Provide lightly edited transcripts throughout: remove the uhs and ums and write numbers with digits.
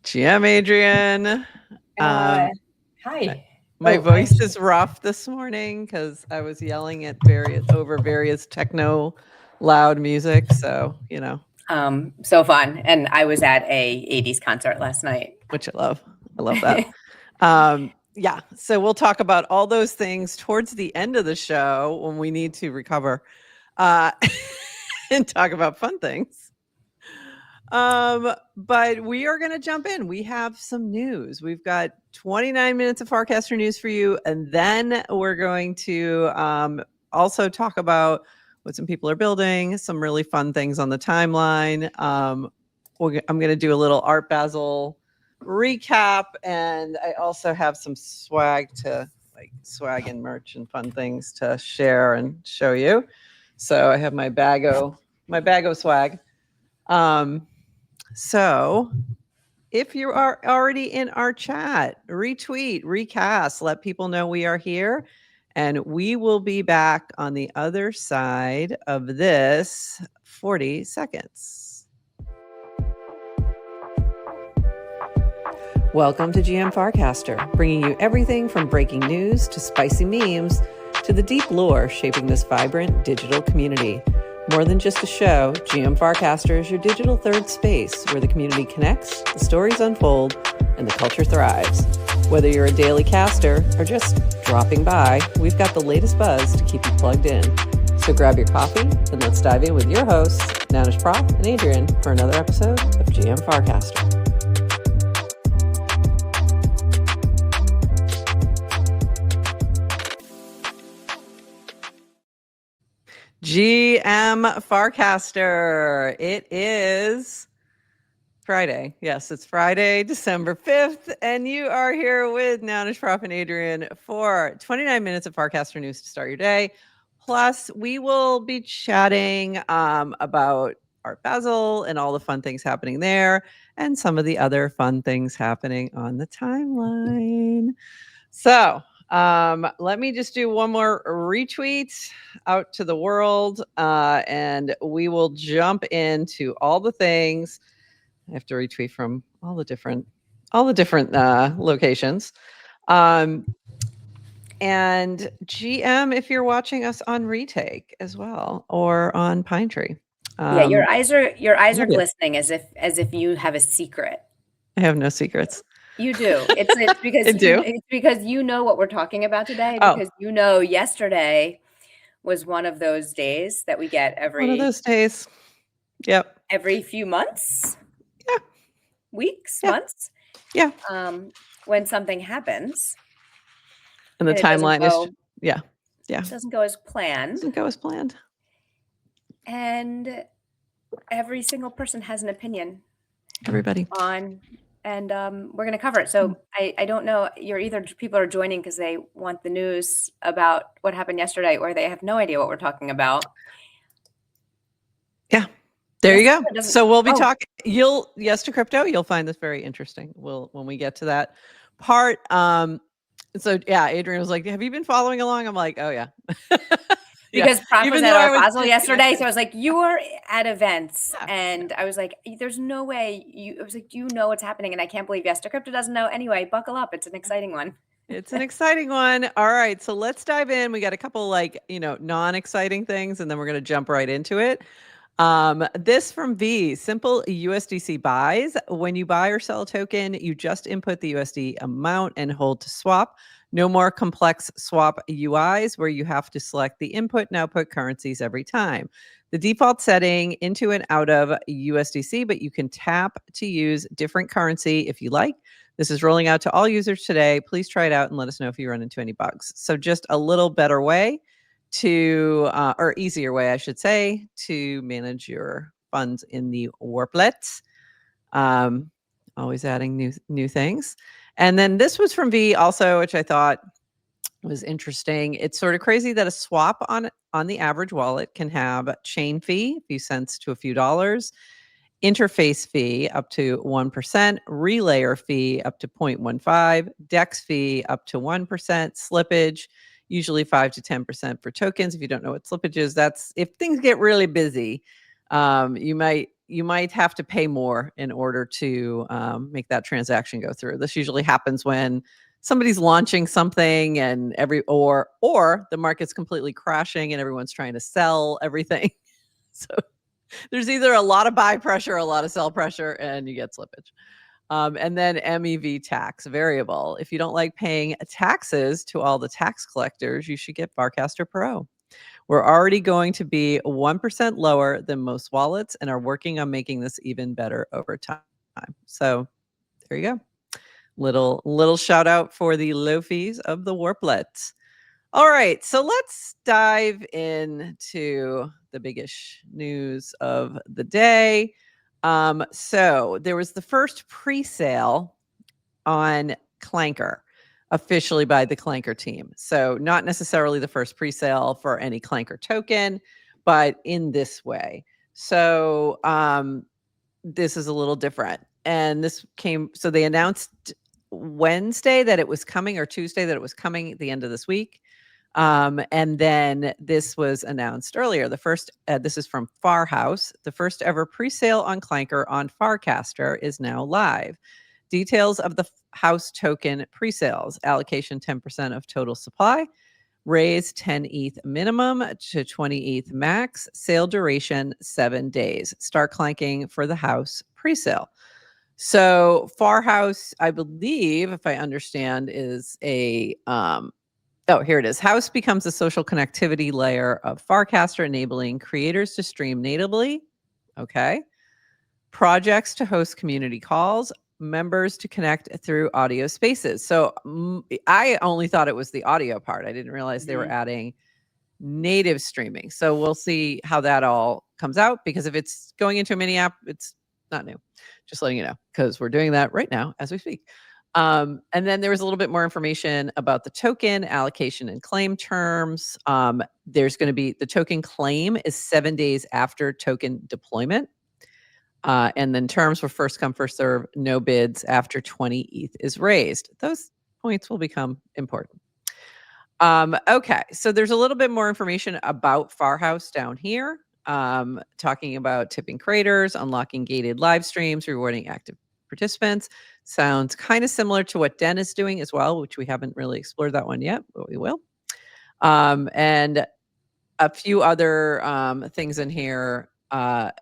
GM Adrian. Hi. My voice is rough this morning because I was yelling at over various techno loud music. So, So fun. And I was at a 80s concert last night. Which I love. I love that. Yeah. So we'll talk about all those things towards the end of the show when we need to recover and talk about fun things. But we are going to jump in. We have some news. We've got 29 minutes of Farcaster news for you. And then we're going to also talk about what some people are building, some really fun things on the timeline. I'm going to do a little Art Basel recap. And I also have some swag and merch and fun things to share and show you. So I have my bag of swag. So if you are already in our chat, retweet, recast, let people know we are here. And we will be back on the other side of this 40 seconds. Welcome to GM Farcaster, bringing you everything from breaking news to spicy memes to the deep lore shaping this vibrant digital community. More than just a show, GM Farcaster is your digital third space where the community connects, the stories unfold, and the culture thrives. Whether you're a daily caster or just dropping by, we've got the latest buzz to keep you plugged in. So grab your coffee and let's dive in with your hosts, Nanish Prof and Adrian, for another episode of GM Farcaster. GM Farcaster. It is Friday. Yes, it's Friday, December 5th, and you are here with Nanish Prof and Adrian for 29 minutes of Farcaster news to start your day. Plus, we will be chatting about Art Basel and all the fun things happening there and some of the other fun things happening on the timeline. So, let me just do one more retweet out to the world, and we will jump into all the things. I have to retweet from all the different locations. And GM, if you're watching us on Retake as well or on Pine Tree. Yeah, your eyes are glistening as if you have a secret. I have no secrets. You do. It's because it's because you know what we're talking about today, because you know yesterday was one of those days that we get one of those days. Yep. Every few months. Yeah. Weeks, yeah. months. Yeah. When something happens. And the timeline is yeah. It doesn't go as planned. And every single person has an opinion. Everybody. And we're going to cover it. So I don't know, people are joining because they want the news about what happened yesterday, or they have no idea what we're talking about. Yeah. There you go. So we'll be talking. Yes to crypto. You'll find this very interesting. When we get to that part. So yeah, Adrian was like, "Have you been following along?" I'm like, "Oh yeah." Because Prof was at Art Basel yesterday, so I was like, "You were at events," and I was like, "There's no way I was like, "Do you know what's happening?" And I can't believe Yes to Crypto doesn't know. Anyway, buckle up. It's an exciting one. It's an exciting one. All right, so let's dive in. We got a couple non-exciting things, and then we're going to jump right into it. This from V, simple USDC buys. When you buy or sell a token, you just input the USD amount and hold to swap. No more complex swap UIs where you have to select the input and output currencies every time. The default setting into and out of USDC, but you can tap to use different currency if you like. This is rolling out to all users today. Please try it out and let us know if you run into any bugs. So just a little better way or easier way, I should say, to manage your funds in the Warplet. Always adding new things. And then this was from V also, which I thought was interesting. It's sort of crazy that a swap on the average wallet can have chain fee, a few cents to a few dollars, interface fee up to 1%, relayer fee up to 0.15, DEX fee up to 1%, slippage, usually 5 to 10% for tokens. If you don't know what slippage is, that's if things get really busy, you might you might have to pay more in order to make that transaction go through. This usually happens when somebody's launching something and or the market's completely crashing and everyone's trying to sell everything. So there's either a lot of buy pressure, a lot of sell pressure, and you get slippage. And then MEV tax variable. If you don't like paying taxes to all the tax collectors, you should get Farcaster Pro. We're already going to be 1% lower than most wallets and are working on making this even better over time. So there you go. Little shout out for the low fees of the Warplets. All right, so let's dive into the biggish news of the day. So there was the first pre-sale on Clanker, officially by the Clanker team. So not necessarily the first pre-sale for any Clanker token, but in this way. So this is a little different. And so they announced Wednesday that it was coming, or Tuesday that it was coming at the end of this week. And then this was announced earlier. This is from Farhouse. The first ever pre-sale on Clanker on Farcaster is now live. Details of the house token pre-sales: allocation 10% of total supply, raise 10 ETH minimum to 20 ETH max, sale duration 7 days. Start clanking for the house pre-sale. So Farhouse, I believe, if I understand, is a here it is. House becomes a social connectivity layer of Farcaster, enabling creators to stream natively. Okay. Projects to host community calls, members to connect through audio spaces. So I only thought it was the audio part. I didn't realize they were adding native streaming. So we'll see how that all comes out, because if it's going into a mini app, it's not new. Just letting you know, because we're doing that right now as we speak. And then there was a little bit more information about the token allocation and claim terms. There's going to be the token claim is 7 days after token deployment. And then terms were first come, first serve, no bids after 20 ETH is raised. Those points will become important. Okay, so there's a little bit more information about Farhouse down here, talking about tipping creators, unlocking gated live streams, rewarding active participants. Sounds kind of similar to what Den is doing as well, which we haven't really explored that one yet, but we will. And a few other things in here about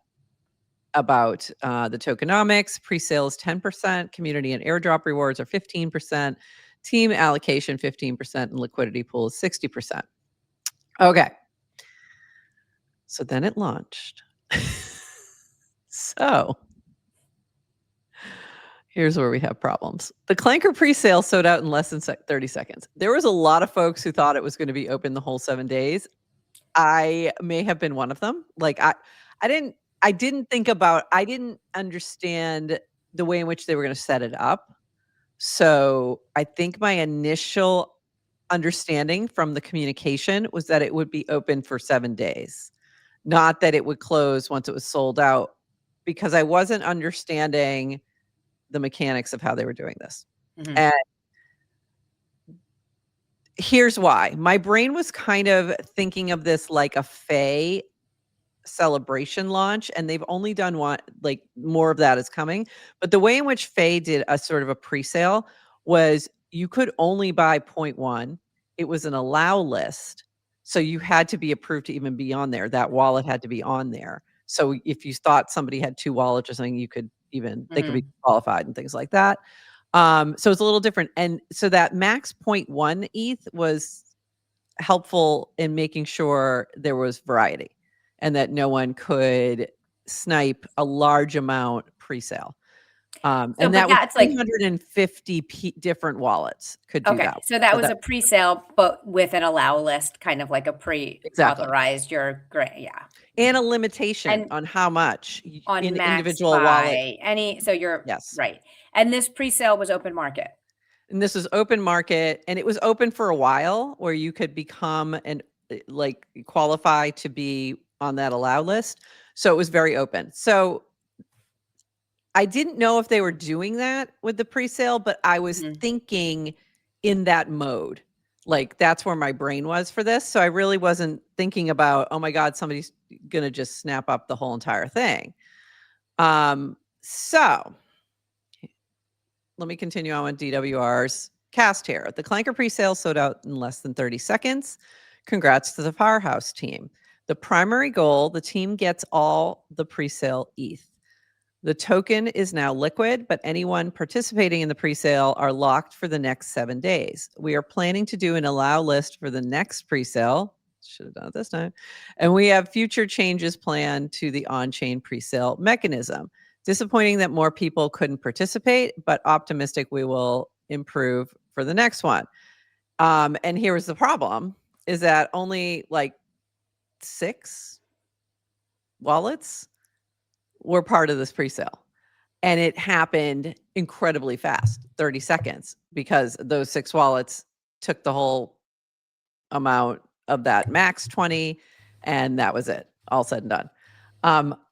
the tokenomics. Pre-sales 10%, community and airdrop rewards are 15%, team allocation 15%, and liquidity pool is 60%. Okay. So then it launched. So here's where we have problems. The Clanker pre-sale sold out in less than 30 seconds. There was a lot of folks who thought it was going to be open the whole 7 days. I may have been one of them. Like I didn't understand the way in which they were going to set it up. So I think my initial understanding from the communication was that it would be open for 7 days, not that it would close once it was sold out, because I wasn't understanding the mechanics of how they were doing this. And here's why. My brain was kind of thinking of this like a Faye celebration launch, and they've only done one, like more of that is coming. But the way in which Faye did a sort of a pre-sale was you could only buy 0.1. It was an allow list. So you had to be approved to even be on there. That wallet had to be on there. So if you thought somebody had 2 wallets or something, you could even, they could be qualified and things like that. So it's a little different. And so that max 0.1 ETH was helpful in making sure there was variety and that no one could snipe a large amount pre-sale. And that was 350 different wallets could do that. So that was a pre-sale, but with an allow list, kind of like a pre-authorized your grant. Yeah. And a limitation on how much on in max individual wallet. So you're right. And this pre-sale was open market. And this was open market, and it was open for a while where you could become and like qualify to be on that allow list. So it was very open. So I didn't know if they were doing that with the pre-sale, but I was thinking in that mode. Like that's where my brain was for this. So I really wasn't thinking about, oh my God, somebody's going to just snap up the whole entire thing. So let me continue on with DWR's cast here. The Clanker presale sold out in less than 30 seconds. Congrats to the Firehouse team. The primary goal, the team gets all the presale ETH. The token is now liquid, but anyone participating in the presale are locked for the next 7 days. We are planning to do an allow list for the next presale. Should have done it this time. And we have future changes planned to the on-chain presale mechanism. Disappointing that more people couldn't participate, but optimistic we will improve for the next one. And here was the problem, is that only like 6 wallets were part of this presale. And it happened incredibly fast, 30 seconds, because those 6 wallets took the whole amount of that max 20, and that was it, all said and done.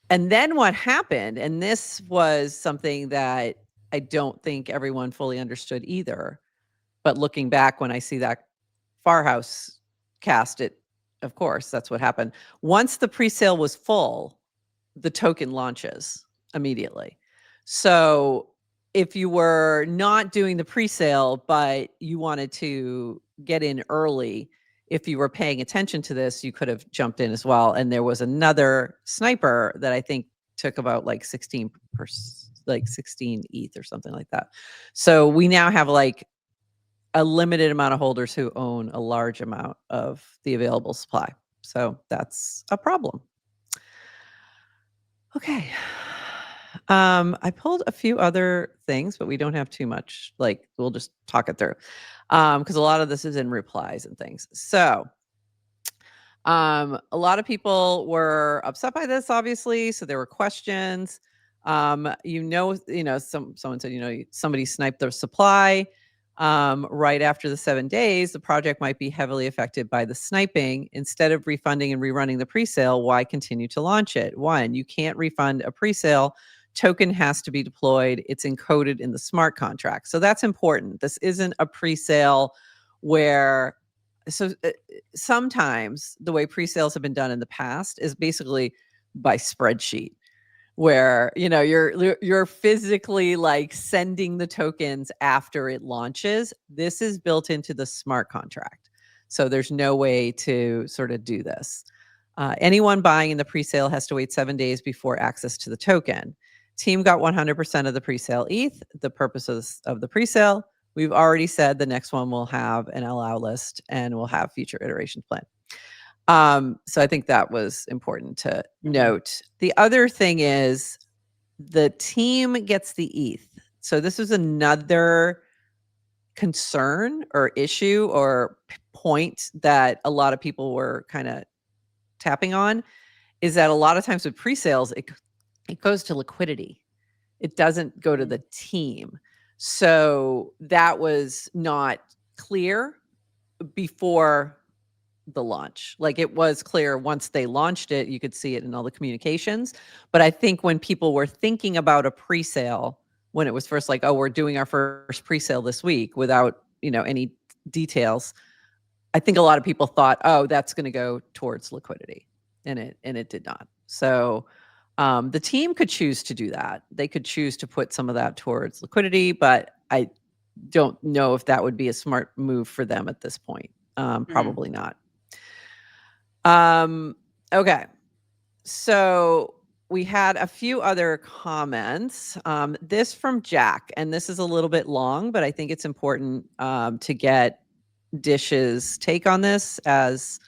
And then what happened, and this was something that I don't think everyone fully understood either, but looking back when I see that Farhouse cast it, of course, that's what happened. Once the presale was full, the token launches immediately. So if you were not doing the presale, but you wanted to get in early, if you were paying attention to this, you could have jumped in as well. And there was another sniper that I think took about like 16 ETH or something like that. So we now have like a limited amount of holders who own a large amount of the available supply. So that's a problem. Okay. I pulled a few other things, but we don't have too much. Like, we'll just talk it through because a lot of this is in replies and things. So a lot of people were upset by this, obviously. So there were questions. Someone said, somebody sniped their supply. Right after the 7 days, the project might be heavily affected by the sniping. Instead of refunding and rerunning the presale, why continue to launch it? 1, you can't refund a presale. Token has to be deployed. It's encoded in the smart contract. So that's important. This isn't a presale where sometimes the way presales have been done in the past is basically by spreadsheet, where you're physically like sending the tokens after it launches. This is built into the smart contract, so there's no way to sort of do this. Anyone buying in the presale has to wait 7 days before access to the token. Team got 100% of the presale ETH. The purposes of the presale, we've already said the next one will have an allow list and we'll have future iterations planned. So I think that was important to note. The other thing is the team gets the ETH. So this is another concern or issue or point that a lot of people were kind of tapping on, is that a lot of times with presales, it goes to liquidity. It doesn't go to the team. So that was not clear before the launch. Like, it was clear once they launched it, you could see it in all the communications. But I think when people were thinking about a presale, when it was first like, oh, we're doing our first presale this week without, any details, I think a lot of people thought, oh, that's going to go towards liquidity, and it did not. So the team could choose to do that. They could choose to put some of that towards liquidity, but I don't know if that would be a smart move for them at this point. Probably not. Okay. So we had a few other comments. This from Jack, and this is a little bit long, but I think it's important to get Dish's take on this as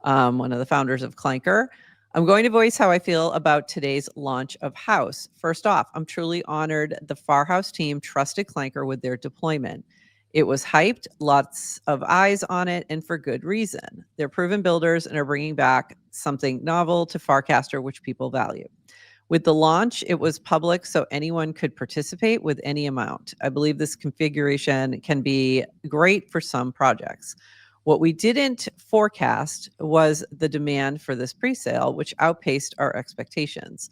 one of the founders of Clanker. I'm going to voice how I feel about today's launch of House. First off, I'm truly honored the Farhouse team trusted Clanker with their deployment. It was hyped, lots of eyes on it, and for good reason. They're proven builders and are bringing back something novel to Farcaster, which people value. With the launch, it was public, so anyone could participate with any amount. I believe this configuration can be great for some projects. What we didn't forecast was the demand for this presale, which outpaced our expectations.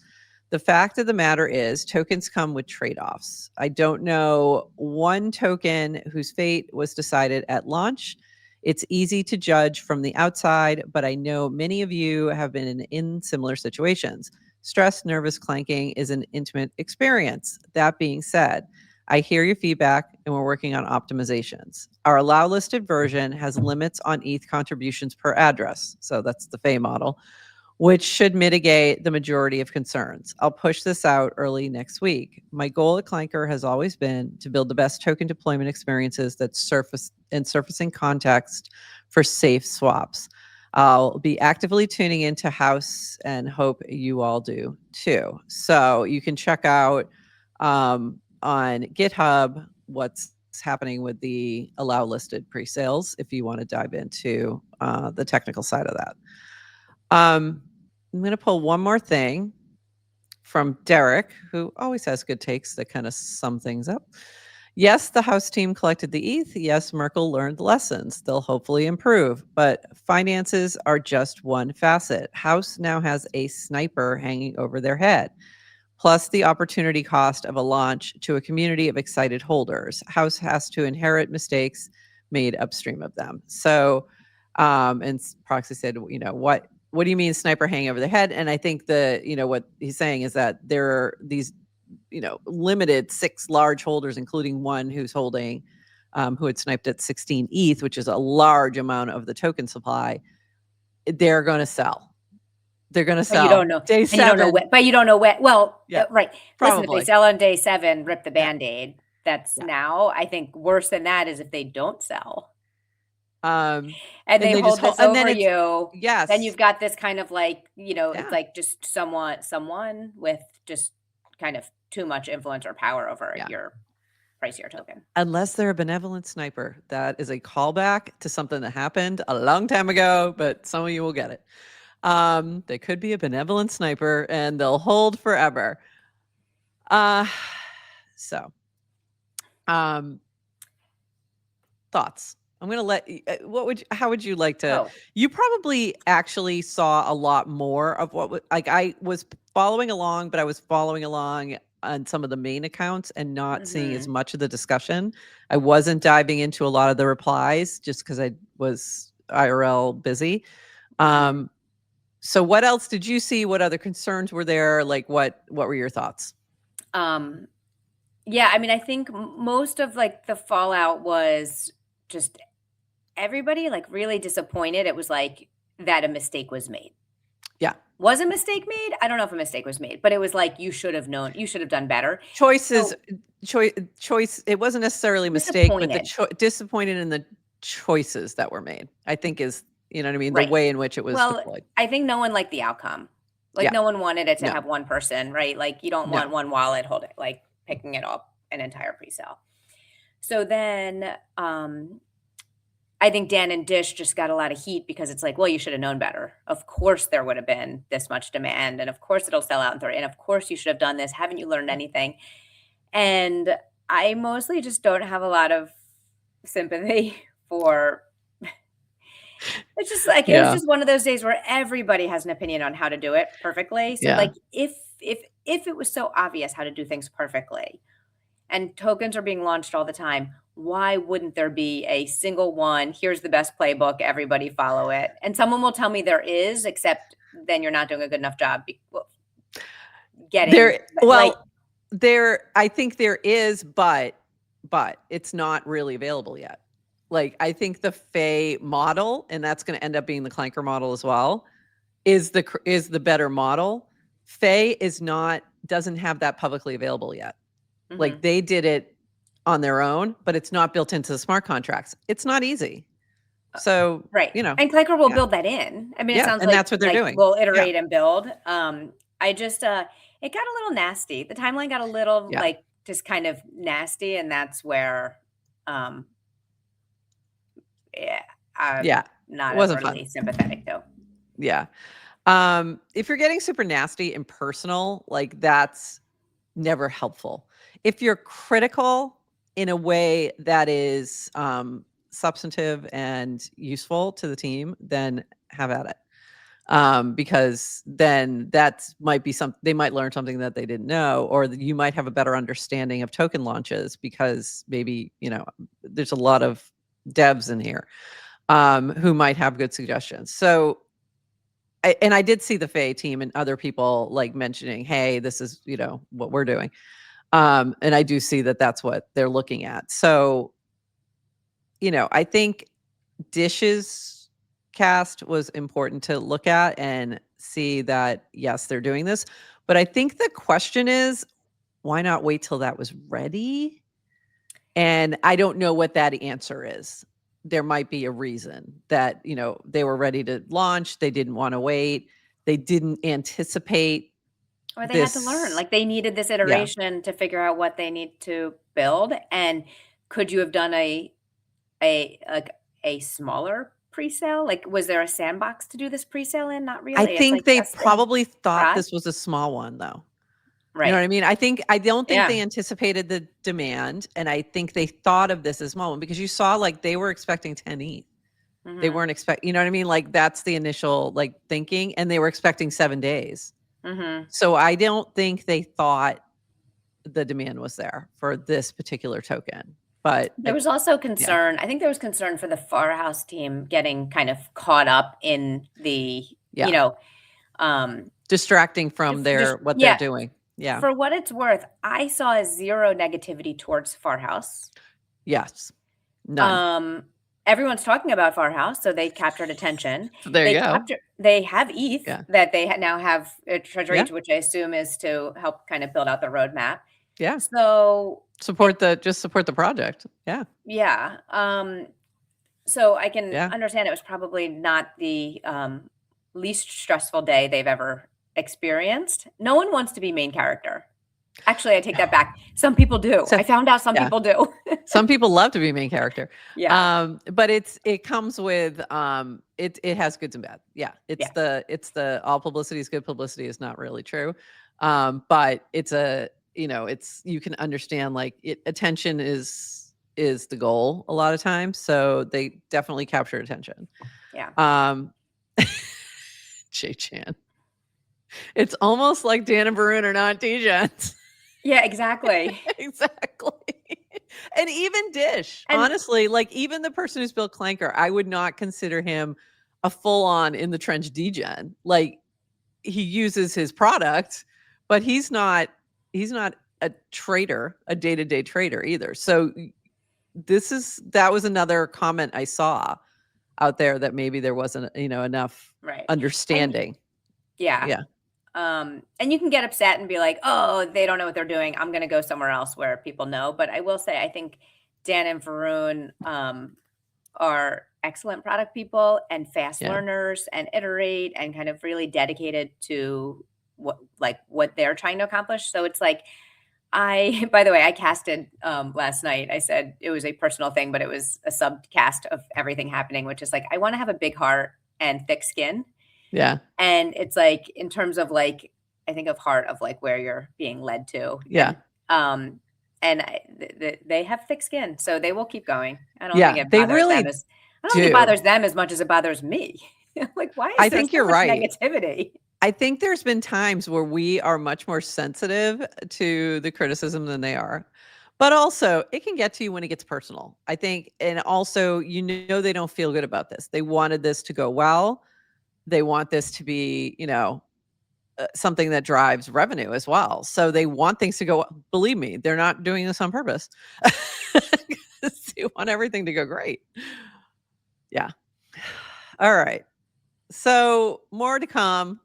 The fact of the matter is, tokens come with trade-offs. I don't know one token whose fate was decided at launch. It's easy to judge from the outside, but I know many of you have been in similar situations. Stress, nervous clanking is an intimate experience. That being said, I hear your feedback and we're working on optimizations. Our allow listed version has limits on ETH contributions per address. So that's the FEI model, which should mitigate the majority of concerns. I'll push this out early next week. My goal at Clanker has always been to build the best token deployment experiences that surfacing context for safe swaps. I'll be actively tuning into House and hope you all do too. So you can check out on GitHub what's happening with the allow listed pre-sales if you want to dive into the technical side of that. I'm going to pull one more thing from Derek, who always has good takes that kind of sum things up. Yes, the House team collected the ETH. Yes, Merkel learned lessons. They'll hopefully improve, but finances are just one facet. House now has a sniper hanging over their head, plus the opportunity cost of a launch to a community of excited holders. House has to inherit mistakes made upstream of them. So, and Proxy said, what do you mean sniper hanging over their head? And I think what he's saying is that there are these, limited 6 large holders, including one who's holding, who had sniped at 16 ETH, which is a large amount of the token supply. They're going to sell. They're going to sell. But you don't know. Day 7. You don't know when. But you don't know when. Well, yeah, right. Probably. Listen, if they sell on day 7, rip the Band-Aid. That's now. I think worse than that is if they don't sell. And they hold this over you. Yes. Then you've got this kind of like, it's like just someone with just kind of too much influence or power over your pricier token. Unless they're a benevolent sniper. That is a callback to something that happened a long time ago, but some of you will get it. They could be a benevolent sniper and they'll hold forever. Thoughts. I'm going to let how would you like to, you probably actually saw a lot more of I was following along, but I was following along on some of the main accounts and not seeing as much of the discussion. I wasn't diving into a lot of the replies just because I was IRL busy. So what else did you see? What other concerns were there? Like what were your thoughts? Yeah, I mean, I think most of like the fallout was just everybody like really disappointed. It was like that a mistake was made. Yeah. Was a mistake made? I don't know if a mistake was made, but it was like, you should have known, you should have done better. Choice. It wasn't necessarily a mistake, but disappointed in the choices that were made, I think is, you know what I mean? Right. The way in which it was deployed. I think no one liked the outcome. Like no one wanted it to have one person, right? Like you don't want one wallet holding, like picking it up an entire pre-sale. So then I think Dan and Dish just got a lot of heat because it's like, well, you should have known better. Of course there would have been this much demand. And of course it'll sell out in 30. And of course you should have done this. Haven't you learned anything? And I mostly just don't have a lot of sympathy for, it's just like, it was just one of those days where everybody has an opinion on how to do it perfectly. So like, if it was so obvious how to do things perfectly and tokens are being launched all the time, why wouldn't there be a single one? Here's the best playbook. Everybody follow it. And someone will tell me there is, except then you're not doing a good enough job getting there. Well, I think there is, but it's not really available yet. Like I think the FEI model, and that's going to end up being the Clanker model as well, is the better model. FEI doesn't have that publicly available yet. Like they did it on their own, but it's not built into the smart contracts. It's not easy. So, right. And Clanker will build that in. I mean, it sounds like that's what they're doing. We'll iterate and build. I just, it got a little nasty. The timeline got a little like just kind of nasty. And that's where, I'm not overly sympathetic though. Yeah. If you're getting super nasty and personal, like that's never helpful. If you're critical in a way that is substantive and useful to the team, then have at it. Because then that might be they might learn something that they didn't know, or you might have a better understanding of token launches because maybe, there's a lot of devs in here who might have good suggestions. So and I did see the Faye team and other people like mentioning, hey, this is, what we're doing. And I do see that that's what they're looking at. So, I think Dish's cast was important to look at and see that, yes, they're doing this. But I think the question is, why not wait till that was ready? And I don't know what that answer is. There might be a reason that, they were ready to launch. They didn't want to wait. They didn't anticipate. Or they had to learn. Like they needed this iteration to figure out what they need to build. And could you have done a smaller pre-sale? Like, was there a sandbox to do this pre-sale in? Not really. I think like they probably thought this was a small one, though. Right. You know what I mean? I don't think they anticipated the demand, and I think they thought of this as small one because you saw like they were expecting 10 ETH. They weren't expecting, you know what I mean? Like that's the initial like thinking, and they were expecting 7 days. So I don't think they thought the demand was there for this particular token. But there was also concern. I think there was concern for the Farhouse team getting kind of caught up in the, distracting from what they're doing. Yeah. For what it's worth, I saw zero negativity towards Farhouse. Yes. None. Everyone's talking about Farhouse, so they captured attention. There you go. They have ETH that they now have treasury, which I assume is to help kind of build out the roadmap. Yeah. So support the project. Yeah. Yeah. So I can understand it was probably not the least stressful day they've ever experienced. No one wants to be main character. Actually, I take that back. Some people do. I found out some people do. Some people love to be main character. Yeah. But it comes with it has goods and bad. Yeah. It's the all publicity is good publicity is not really true. But it's you can understand like attention is the goal a lot of times. So they definitely capture attention. Yeah. Jay Chan. It's almost like Dan and Varun are not degens. Yeah, exactly. Exactly. And even Dish, honestly, like even the person who's built Clanker, I would not consider him a full-on in the trench degen. Like he uses his product, but he's not a trader, a day-to-day trader either. So that was another comment I saw out there that maybe there wasn't, enough understanding. Yeah. And you can get upset and be like, oh, they don't know what they're doing. I'm going to go somewhere else where people know. But I will say, I think Dan and Varun are excellent product people and fast learners and iterate and kind of really dedicated to what they're trying to accomplish. So it's like, by the way, I casted last night. I said it was a personal thing, but it was a subcast of everything happening, which is like, I want to have a big heart and thick skin. Yeah. And it's like, in terms of like, I think of heart of like where you're being led to. Yeah. And they have thick skin, so they will keep going. I don't think it bothers them think it bothers them as much as it bothers me. Like, why is there so much negativity? I think there's been times where we are much more sensitive to the criticism than they are. But also, it can get to you when it gets personal. I think, and also, they don't feel good about this. They wanted this to go well. They want this to be, something that drives revenue as well. So they want things to go, believe me, they're not doing this on purpose. They want everything to go great. Yeah. All right. So more to come.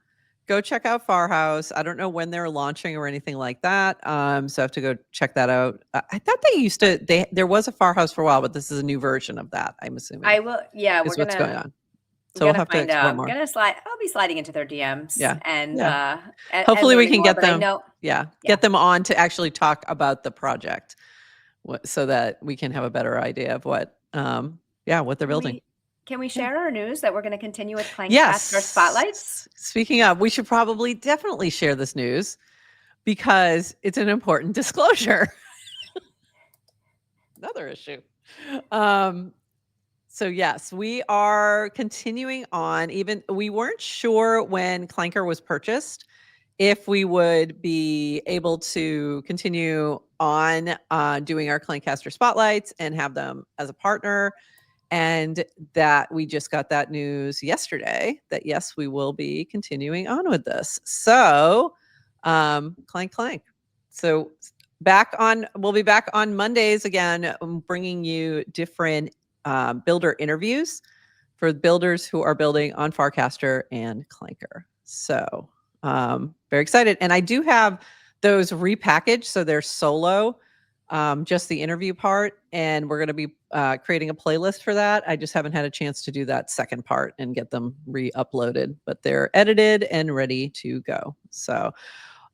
Go check out Farhouse. I don't know when they're launching or anything like that. So I have to go check that out. I thought there was a Farhouse for a while, but this is a new version of that, I'm assuming. I will. Yeah. What's going on. So we'll have to explore more. I'll be sliding into their DMs. Yeah. And hopefully we can get them. Get them on to actually talk about the project, so that we can have a better idea of what they're building. Can we share our news that we're going to continue with Clanker spotlights? Speaking of, we should definitely share this news because it's an important disclosure. Another issue. So yes, we are continuing on. Even we weren't sure when Clanker was purchased if we would be able to continue on doing our Clancaster spotlights and have them as a partner. And that we just got that news yesterday that yes, we will be continuing on with this. So clank clank. So we'll be back on Mondays again, bringing you different builder interviews for builders who are building on Farcaster and Clanker. So very excited. And I do have those repackaged, so they're solo, just the interview part, and we're going to be creating a playlist for that. I just haven't had a chance to do that second part and get them re-uploaded, but they're edited and ready to go. So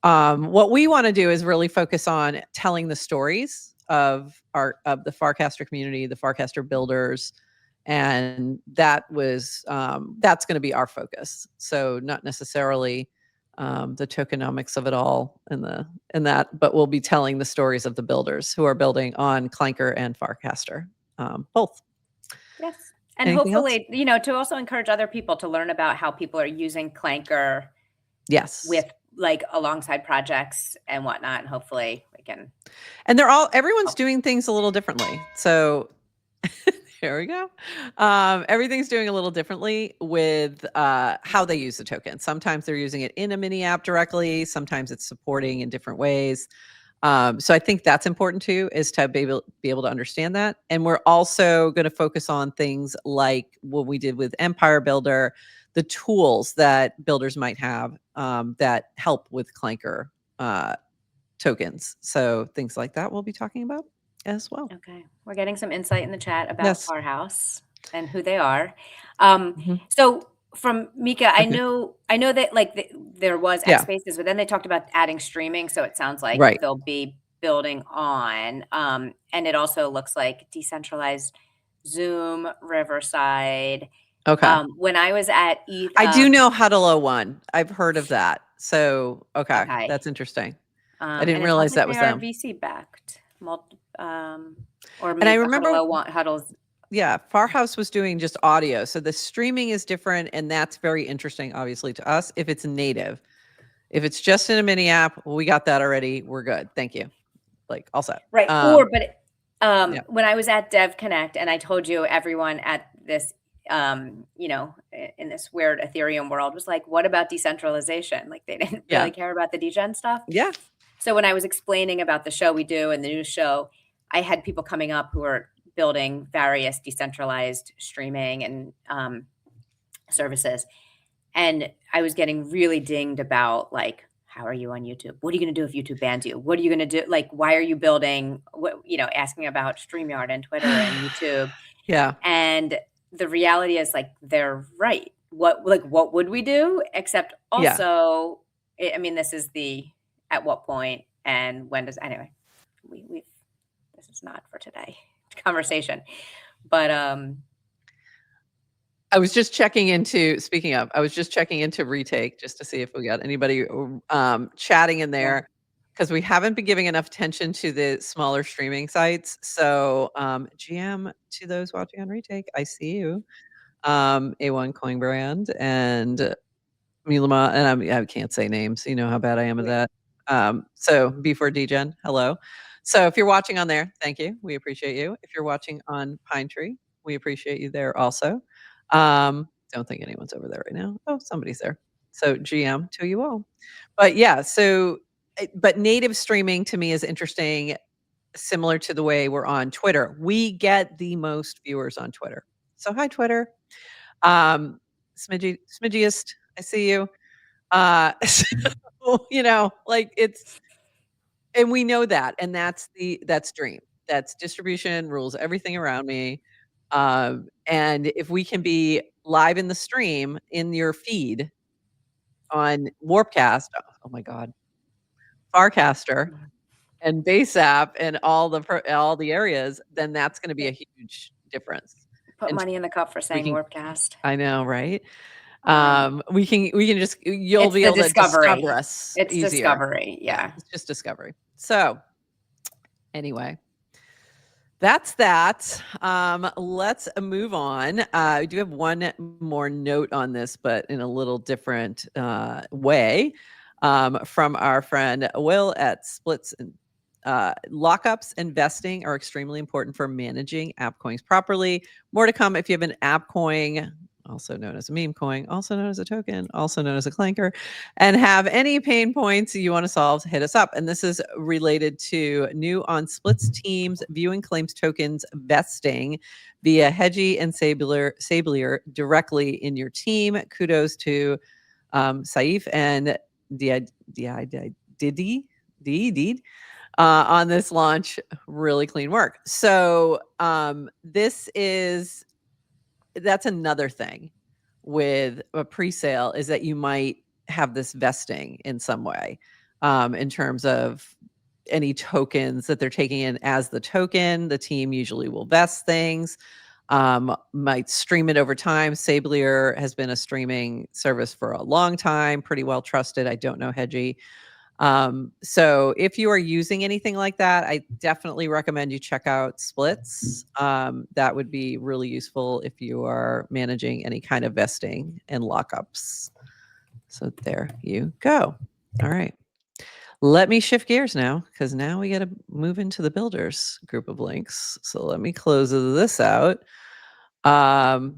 what we want to do is really focus on telling the stories of the Farcaster community, the Farcaster builders, and that's going to be our focus. So not necessarily the tokenomics of it all and that, but we'll be telling the stories of the builders who are building on Clanker and Farcaster, both. Yes. And Anything hopefully, to also encourage other people to learn about how people are using Clanker. Yes. With like alongside projects and whatnot. And hopefully we can. And everyone's doing things a little differently. So there we go. Everything's doing a little differently with how they use the token. Sometimes they're using it in a mini app directly. Sometimes it's supporting in different ways. So I think that's important too, is to be able to understand that. And we're also going to focus on things like what we did with Empire Builder, the tools that builders might have that help with Clanker tokens. So things like that we'll be talking about as well. Okay. We're getting some insight in the chat about Farhouse and who they are. So from Mika, I know that like there was X Spaces, but then they talked about adding streaming. So it sounds like they'll be building on. And it also looks like decentralized Zoom, Riverside. Okay. When I was at I do know Huddle 01. I've heard of that. So okay. That's interesting. I didn't realize that was them. VC backed. Or and I remember Huddles. Yeah, Farhouse was doing just audio. So the streaming is different, and that's very interesting, obviously, to us if it's native. If it's just in a mini app, we got that already. We're good. Thank you. Like all set. Right. When I was at Dev Connect and I told you everyone at this, in this weird Ethereum world was like, what about decentralization? Like they didn't really care about the degen stuff. Yeah. So when I was explaining about the show we do and the news show, I had people coming up who are building various decentralized streaming and services. And I was getting really dinged about like, how are you on YouTube? What are you going to do if YouTube bans you? What are you going to do? Like, why are you building, asking about StreamYard and Twitter and YouTube. Yeah. And the reality is like, they're right. What would we do? Except also, this is at what point and when does, anyway, this is not for today conversation, but, I was just checking into Retake just to see if we got anybody chatting in there because we haven't been giving enough attention to the smaller streaming sites. So GM, to those watching on Retake, I see you. A1 Coin Brand and Milama, and I can't say names. You know how bad I am at that. So B4 Degen, hello. So if you're watching on there, thank you. We appreciate you. If you're watching on Pine Tree, we appreciate you there also. Don't think anyone's over there right now. Oh, somebody's there. So GM to you all. But yeah, but native streaming to me is interesting, similar to the way we're on Twitter. We get the most viewers on Twitter. So hi, Twitter. Smidgiest, I see you. So, and we know that, and that's Dream. That's distribution, rules everything around me. And if we can be live in the stream in your feed on Warpcast, oh my God, Farcaster and Base App and all the areas, then that's going to be a huge difference. Put money in the cup for saying Warpcast. I know, right? We can just, you'll be able to discover us. It's easier. Discovery. Yeah. It's just discovery. So anyway, that's that. Let's move on. I do have one more note on this, but in a little different way, from our friend Will at Splits and Lockups and vesting are extremely important for managing app coins properly. More to come if you have an app coin, also known as a meme coin, also known as a token, also known as a Clanker, and have any pain points you want to solve, hit us up. And this is related to new on Splits teams viewing claims tokens vesting via Hedgie and Sablier directly in your team. Kudos to Saif and Didi on this launch. Really clean work. So that's another thing with a pre-sale, is that you might have this vesting in some way in terms of any tokens that they're taking in as the token. The team usually will vest things, might stream it over time. Sablier has been a streaming service for a long time, pretty well trusted. I don't know Hedgie. So if you are using anything like that, I definitely recommend you check out Splits. That would be really useful if you are managing any kind of vesting and lockups. So there you go. All right. Let me shift gears now, because now we got to move into the builders group of links. So let me close this out. Because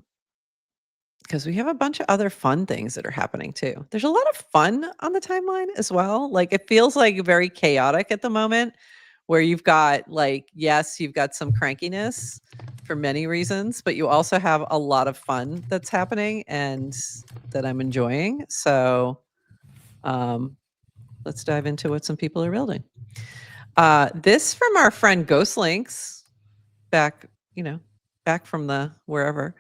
we have a bunch of other fun things that are happening too. There's a lot of fun on the timeline as well. Like, it feels like very chaotic at the moment, where you've got yes, you've got some crankiness for many reasons, but you also have a lot of fun that's happening and that I'm enjoying. So let's dive into what some people are building. This from our friend Ghostlinks, back from the wherever.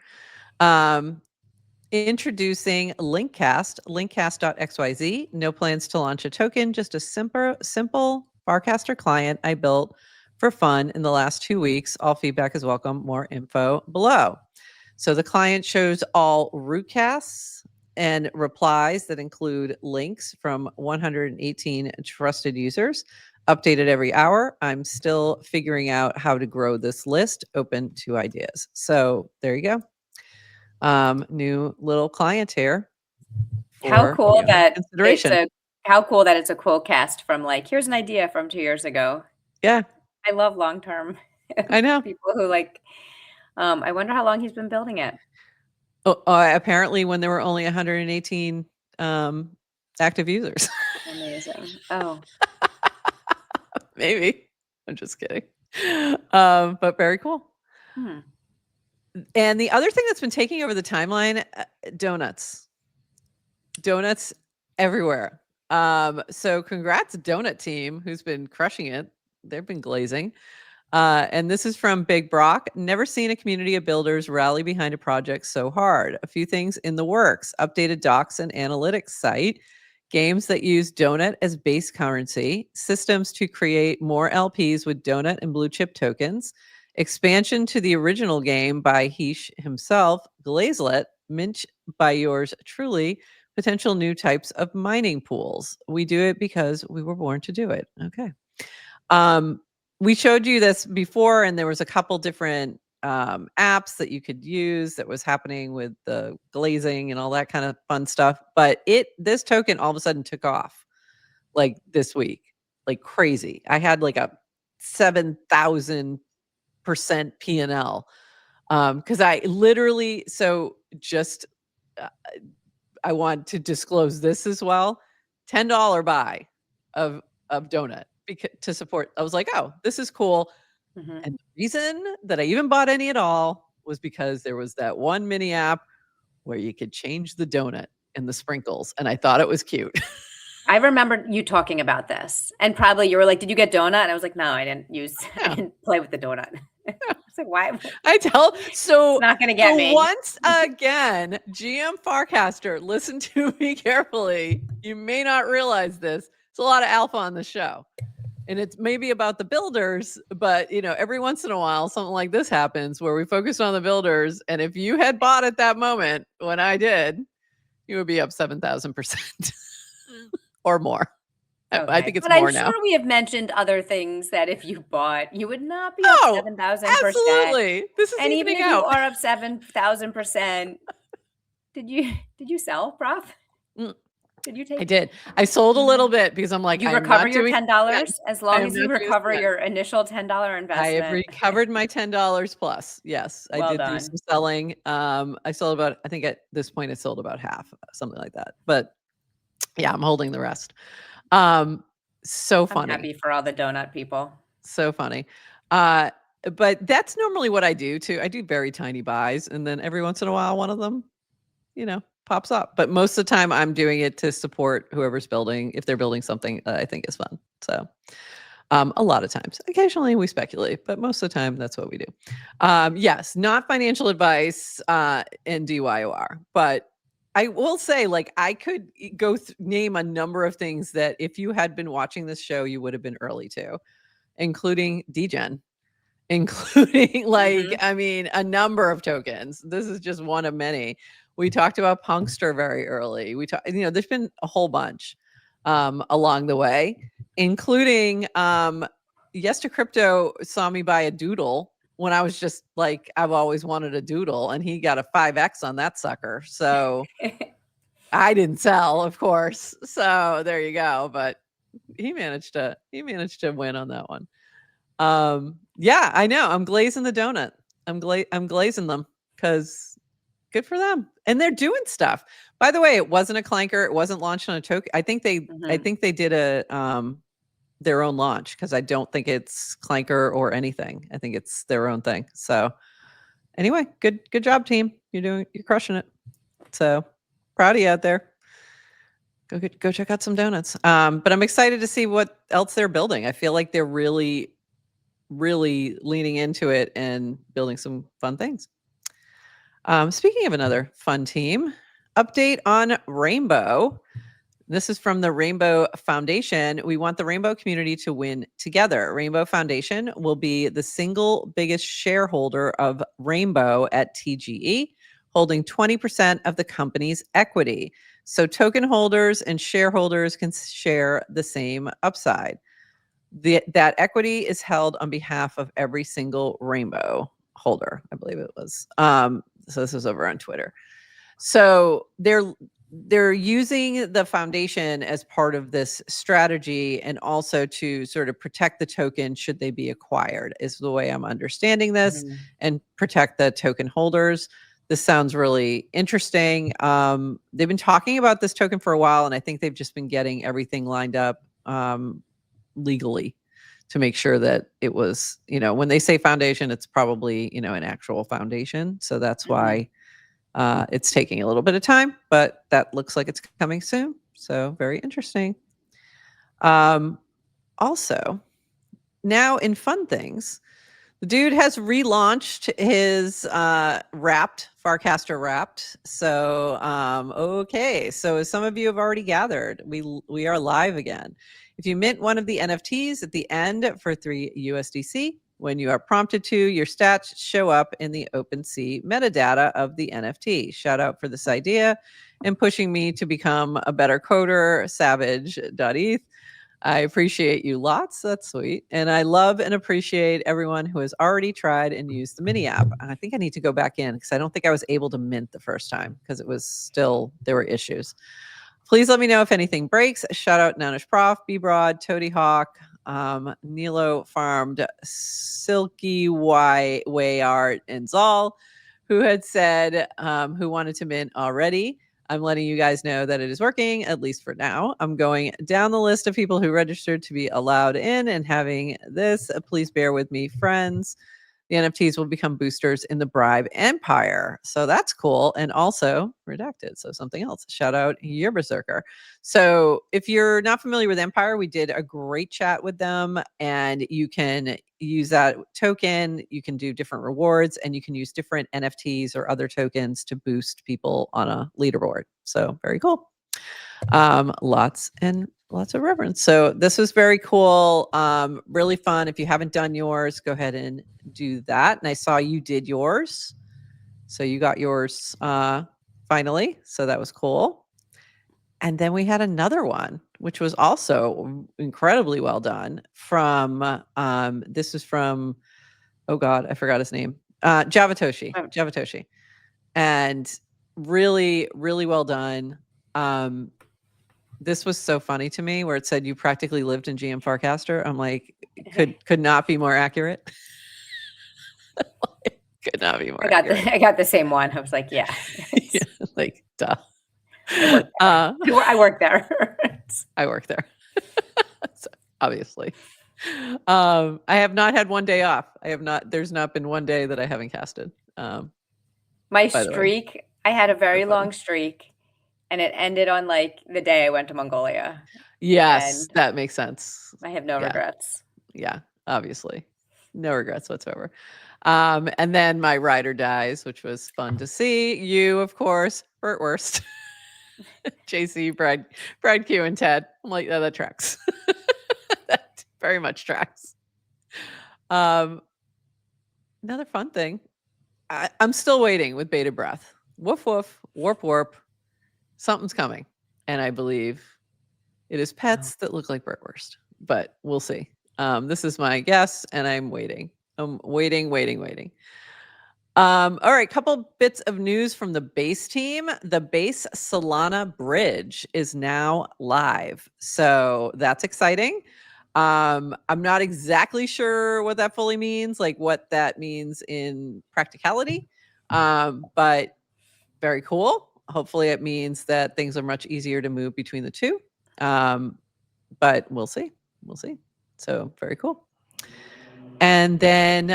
Introducing Linkcast, linkcast.xyz. No plans to launch a token, just a simple Farcaster client I built for fun in the last 2 weeks. All feedback is welcome. More info below. So the client shows all rootcasts and replies that include links from 118 trusted users, updated every hour. I'm still figuring out how to grow this list, open to ideas. So there you go. New little client here. How cool that consideration. How cool that it's a quote cast from here's an idea from 2 years ago. Yeah. I love long-term I know. people who I wonder how long he's been building it. Apparently when there were only 118 active users. Amazing. Oh. Maybe. I'm just kidding. But very cool. And the other thing that's been taking over the timeline, donuts everywhere. So congrats Donut Team, who's been crushing it. They've been glazing. And this is from Big Brock. Never seen a community of builders rally behind a project so hard. A few things in the works: updated docs and analytics site, games that use Donut as base currency, systems to create more LPs with Donut and blue chip tokens, expansion to the original game by Heesh himself, Glazelet, mint by yours truly, potential new types of mining pools. We do it because we were born to do it. Okay. We showed you this before, and there was a couple different apps that you could use that was happening with the glazing and all that kind of fun stuff. But this token all of a sudden took off this week, like crazy. I had a 7,000% P&L because I literally, I want to disclose this as well. $10 buy of Donut to support. I was like, oh, this is cool. And the reason that I even bought any at all was because there was that one mini app where you could change the donut and the sprinkles, and I thought it was cute. I remember you talking about this, and probably you were like, "Did you get donut?" And I was like, "No, I didn't I didn't play with the donut." I was like, "Why?" It's not gonna get me. Once again, GM Farcaster, listen to me carefully. You may not realize this. It's a lot of alpha on the show. And it's maybe about the builders, but every once in a while, something like this happens where we focus on the builders. And if you had bought at that moment when I did, you would be up 7,000% or more. Okay. I think it's more now. I'm sure we have mentioned other things that if you bought, you would not be up 7,000%. Absolutely. This is and even if you are up 7,000%, did you sell, Prof? Did you take? I did. I sold a little bit because I'm like, you recover your $10 as long as you recover your initial $10 investment. I have recovered my $10 plus. Yes, I did do some selling. I sold about, I think at this point it sold about half, something like that. But yeah, I'm holding the rest. So funny. I'm happy for all the donut people. So funny. But that's normally what I do too. I do very tiny buys, and then every once in a while, one of them, pops up. But most of the time, I'm doing it to support whoever's building, if they're building something that I think is fun. So a lot of times, occasionally we speculate, but most of the time, that's what we do. Yes, not financial advice in DYOR, but I will say, like, I could go name a number of things that if you had been watching this show, you would have been early to, including degen. Including I mean, a number of tokens. This is just one of many. We talked about Punkster very early. We talked, there's been a whole bunch along the way, including Yester Crypto saw me buy a doodle when I was just like, I've always wanted a doodle, and he got a 5x on that sucker. So I didn't sell, of course. So there you go. But he managed to win on that one. Yeah, I know. I'm glazing the donut. I'm glazing them because good for them. And they're doing stuff. By the way, it wasn't a Clanker. It wasn't launched on a token. I think they did a their own launch, because I don't think it's Clanker or anything. I think it's their own thing. So anyway, good job, team. You're crushing it. So proud of you out there. Go check out some donuts. But I'm excited to see what else they're building. I feel like they're really leaning into it and building some fun things. Speaking of another fun team, update on Rainbow. This is from the Rainbow Foundation. We want the Rainbow community to win together. Rainbow Foundation will be the single biggest shareholder of Rainbow at TGE, holding 20% of the company's equity. So token holders and shareholders can share the same upside. That equity is held on behalf of every single Rainbow holder, I believe it was. So this is over on Twitter. So they're using the foundation as part of this strategy, and also to sort of protect the token should they be acquired, is the way I'm understanding this, and protect the token holders. This sounds really interesting. They've been talking about this token for a while, and I think they've just been getting everything lined up legally to make sure that it was, when they say foundation, it's probably, an actual foundation. So that's why it's taking a little bit of time, but that looks like it's coming soon. So very interesting. Also, now in fun things, the dude has relaunched his Wrapped, Farcaster Wrapped. So, okay. So as some of you have already gathered, we are live again. If you mint one of the NFTs at the end for 3 USDC, when you are prompted to, your stats show up in the OpenSea metadata of the NFT. Shout out for this idea and pushing me to become a better coder, savage.eth. I appreciate you lots. That's sweet. And I love and appreciate everyone who has already tried and used the mini app. I think I need to go back in because I don't think I was able to mint the first time because it was still, there were issues. Please let me know if anything breaks. Shout out Nanish Prof, B Broad, Toady Hawk, Nilo Farmed, Silky Way Art, and Zal, who had said who wanted to mint already. I'm letting you guys know that it is working, at least for now. I'm going down the list of people who registered to be allowed in and having this. Please bear with me, friends. The NFTs will become boosters in the Bribe Empire. So that's cool. And also redacted. So something else. Shout out your Berserker. So if you're not familiar with Empire, we did a great chat with them, and you can use that token. You can do different rewards, and you can use different NFTs or other tokens to boost people on a leaderboard. So very cool. Lots of reverence. So this was very cool. Really fun. If you haven't done yours, go ahead and do that. And I saw you did yours. So you got yours finally. So that was cool. And then we had another one, which was also incredibly well done from, this was from, oh God, I forgot his name. Javatoshi. And really, really well done. this was so funny to me where it said you practically lived in GM Farcaster. I'm like, could not be more accurate. Could not be more accurate. I got the same one. I was like, yeah. Yeah, like, duh. I work there. I work there. I work there. So, obviously. I have not had one day off. There's not been one day that I haven't casted. My streak, I had a very long streak, and it ended on like the day I went to Mongolia. Yes, that makes sense. I have no regrets. Yeah, obviously. No regrets whatsoever. And then my rider dies, which was fun to see. You, of course, Burt Worst. JC, Brad Q, and Ted. I'm like, oh, that tracks. That very much tracks. Another fun thing. I'm still waiting with bated breath. Woof woof, warp warp. Something's coming. And I believe it is pets that look like Burt Worst. But we'll see. This is my guess, and I'm waiting. I'm waiting. All right, couple bits of news from the base team. The base Solana bridge is now live, so that's exciting. I'm not exactly sure what that fully means, like what that means in practicality, but very cool. Hopefully it means that things are much easier to move between the two, but we'll see. So very cool. And then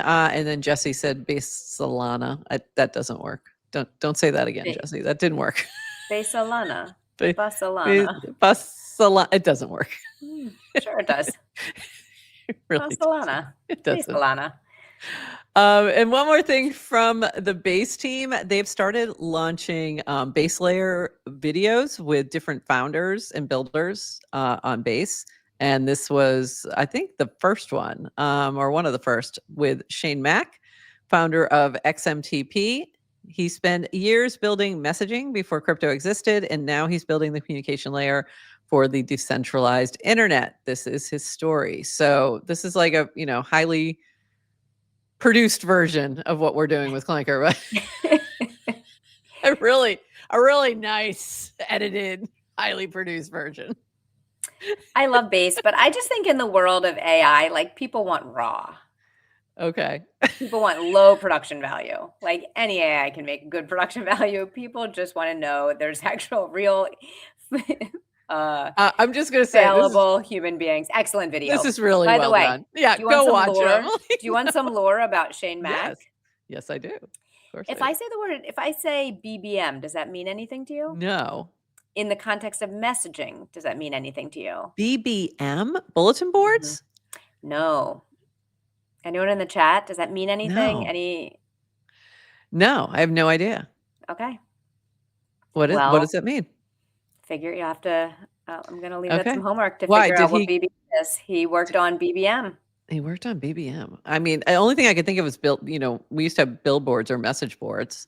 Jesse said base Solana. That doesn't work. Don't say that again, Jesse. That didn't work. Base Solana. Solana. It doesn't work. Sure it does. Really Solana. It doesn't. Solana. And one more thing from the base team, they've started launching base layer videos with different founders and builders on base. And this was, I think, the first one, or one of the first, with Shane Mack, founder of XMTP. He spent years building messaging before crypto existed, and now he's building the communication layer for the decentralized internet. This is his story. So this is like a, highly produced version of what we're doing with Clanker, right? a really nice, edited, highly produced version. I love base, but I just think in the world of AI, like people want raw. Okay. People want low production value. Like any AI can make good production value. People just want to know there's actual real I'm just going to say fallible human beings. Excellent video. This is really well done. Yeah, go watch it. Do you want some lore about Shane Mack? Yes, I do. Of course. If I say BBM, does that mean anything to you? No. In the context of messaging, does that mean anything to you? BBM? Bulletin boards? No. Anyone in the chat? Does that mean anything? No, I have no idea. Okay. What does that mean? Figure you have to, I'm going to leave that some homework to figure out what BBM is. He worked on BBM. He worked on BBM. I mean, the only thing I could think of is we used to have billboards or message boards,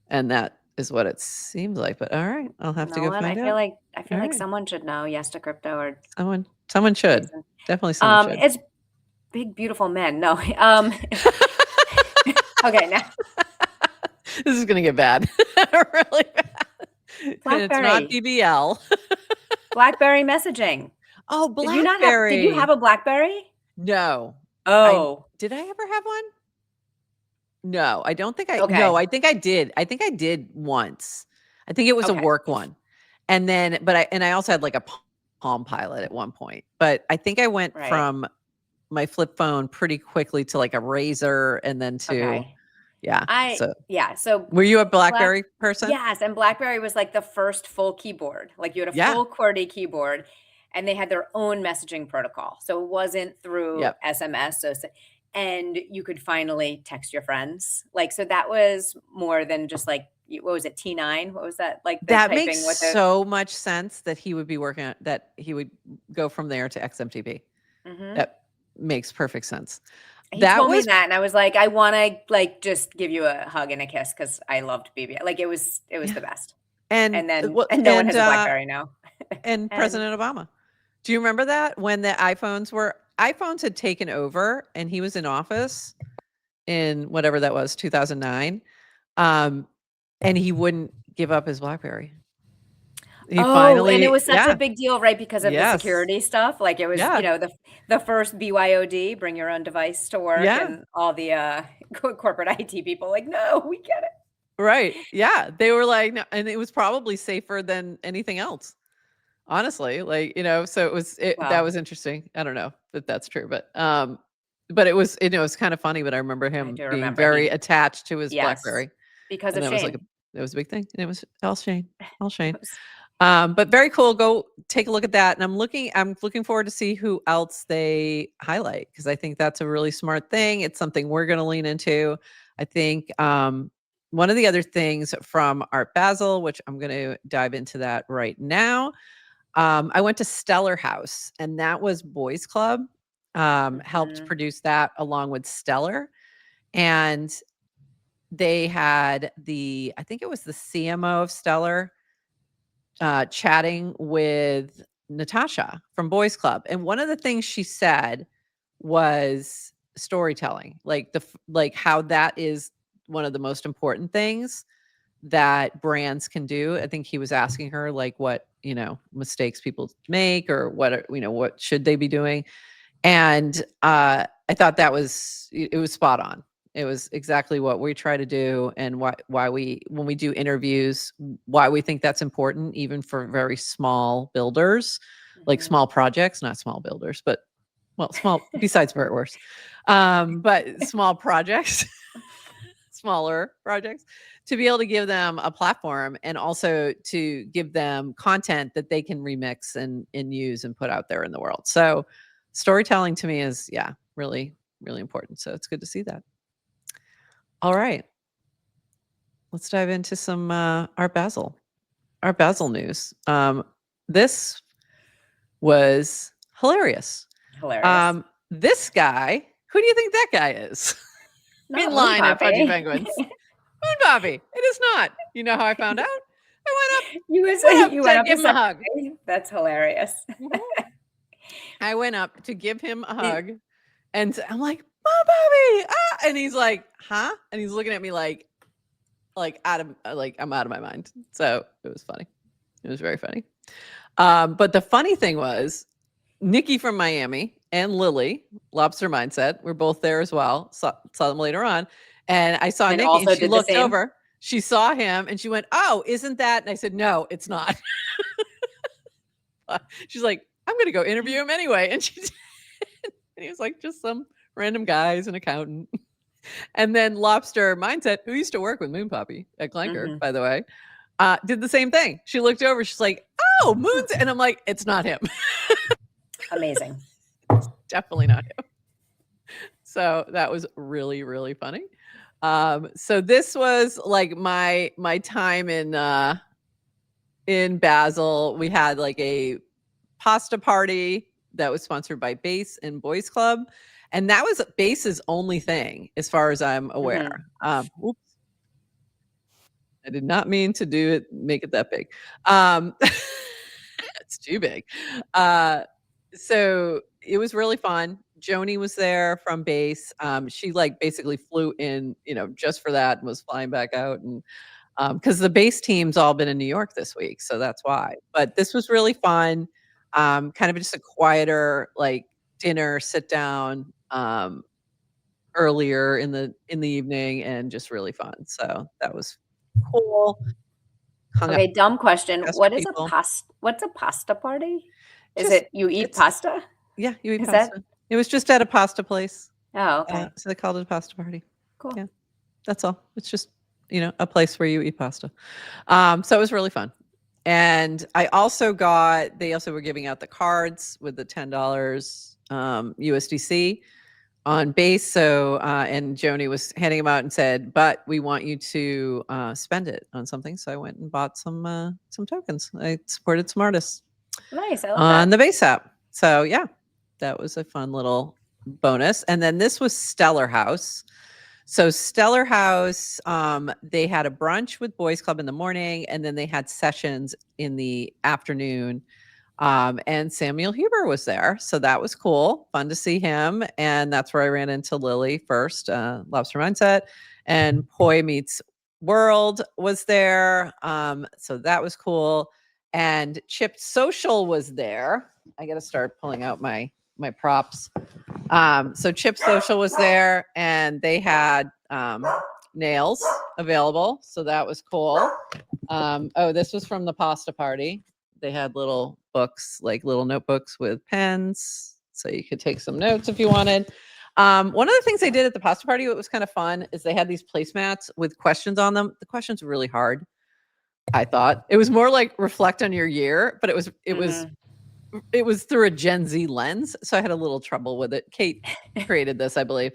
and that is what it seems like. But all right, I'll have to go find out. I feel like someone should know. Yes to crypto, or someone should. Definitely someone should. It's big, beautiful men. No. Okay, now this is gonna get bad. Really bad. BlackBerry. It's not BBL. BlackBerry messaging. Oh, BlackBerry. Did you have a BlackBerry? No. Oh. Did I ever have one? No, I don't think no, I think I did. I think I did once. I think it was a work one. And then, I also had like a Palm Pilot at one point, but I think I went from my flip phone pretty quickly to like a Razor, and then to, So were you a BlackBerry person? Yes. And BlackBerry was like the first full keyboard. Like you had a full QWERTY keyboard, and they had their own messaging protocol. So it wasn't through SMS. And you could finally text your friends. Like, so that was more than just like, what was it, T9? What was that? Like that makes so much sense that he would be working on that. He would go from there to XMTP. That makes perfect sense. He told me that, and I was like, I want to like just give you a hug and a kiss because I loved BB. Like it was the best. And no one has a BlackBerry now. and President Obama. Do you remember that when the iPhones had taken over and he was in office in whatever that was, 2009, and he wouldn't give up his BlackBerry. he finally, and it was such a big deal, right? Because of the Yes. security stuff. Like it was, Yeah. you know, the first BYOD, bring your own device to work, Yeah. and all the corporate IT people like, no, we get it. Right. Yeah. They were like, no, and it was probably safer than anything else. Honestly, like, you know, so that Wow. was interesting. I don't know if that's true, but it was, it was kind of funny, but I rember I him do being remember very attached to his yes, BlackBerry. because And of that was like Shane. it was a big thing. And it was all Shane. All Shane. It was- But very cool. Go take a look at that. And I'm looking forward to see who else they highlight, because I think that's a really smart thing. It's something we're going to lean into. I think one of the other things from Art Basel, which I'm going to dive into that right now. I went to Stellar House, and that was Boys Club. Helped produce that along with Stellar. And they had I think it was the CMO of Stellar, chatting with Natasha from Boys Club. And one of the things she said was storytelling, like how that is one of the most important things that brands can do. I think he was asking her like what, mistakes people make, or what should they be doing. And I thought it was spot on. It was exactly what we try to do, and why when we do interviews, why we think that's important, even for very small builders, like small projects, not small builders, but small besides Burtworth, but small projects, smaller projects, to be able to give them a platform, and also to give them content that they can remix and use and put out there in the world. So storytelling to me is, really, really important. So it's good to see that. All right. Let's dive into some Art Basel news. This was hilarious. Hilarious. This guy, who do you think that guy is? In line at Fudgy Penguins. Moon Bobby. It is not. You know how I found out? I went up to give him a hug. That's hilarious. I went up to give him a hug, and I'm like, Moon Bobby, and he's like, huh? And he's looking at me like I'm out of my mind. So it was funny. It was very funny. But the funny thing was, Nikki from Miami and Lily, Lobster Mindset, were both there as well. Saw them later on. And I saw Nikki, and she looked over. She saw him, and she went, oh, isn't that? And I said, no, it's not. She's like, I'm going to go interview him anyway. And she did. And he was like, just some random guy, an accountant. And then Lobster Mindset, who used to work with Moon Poppy at Clanker, by the way, did the same thing. She looked over. She's like, oh, Moon's. And I'm like, it's not him. Amazing. It's definitely not him. So that was really, really funny. So this was like my time in Basel. We had like a pasta party that was sponsored by Base and Boys Club. And that was Base's only thing, as far as I'm aware. Oops. I did not mean to make it that big. It's too big. So it was really fun. Joni was there from Base. She basically flew in, just for that, and was flying back out. And because the Base team's all been in New York this week, so that's why. But this was really fun. Kind of just a quieter, dinner, sit down, earlier in the evening, and just really fun. So that was cool. Okay, dumb question. What's a pasta party? Is it you eat pasta? Yeah, you eat pasta. It was just at a pasta place. Oh, okay. So they called it a pasta party. Cool. Yeah, that's all. It's just, a place where you eat pasta. So it was really fun. And they also were giving out the cards with the $10 USDC on Base. So, and Joni was handing them out and said, but we want you to spend it on something. So I went and bought some tokens. I supported some artists. Nice. I love on the Base app. So yeah, that was a fun little bonus. And then this was Stellar House. So Stellar House, they had a brunch with Boys Club in the morning, and then they had sessions in the afternoon. And Samuel Huber was there. So that was cool. Fun to see him. And that's where I ran into Lily first, Lobster Mindset. And Poi Meets World was there. So that was cool. and Chipped Social was there. I got to start pulling out my props. So Chipped Social was there, and they had nails available, so that was cool. Oh, this was from the pasta party. They had little books, like little notebooks with pens, so you could take some notes if you wanted. One of the things they did at the pasta party, what was kind of fun, is they had these placemats with questions on them. The questions were really hard. I thought it was more like reflect on your year, but it was through a Gen Z lens, so I had a little trouble with it. Kate created this, I believe.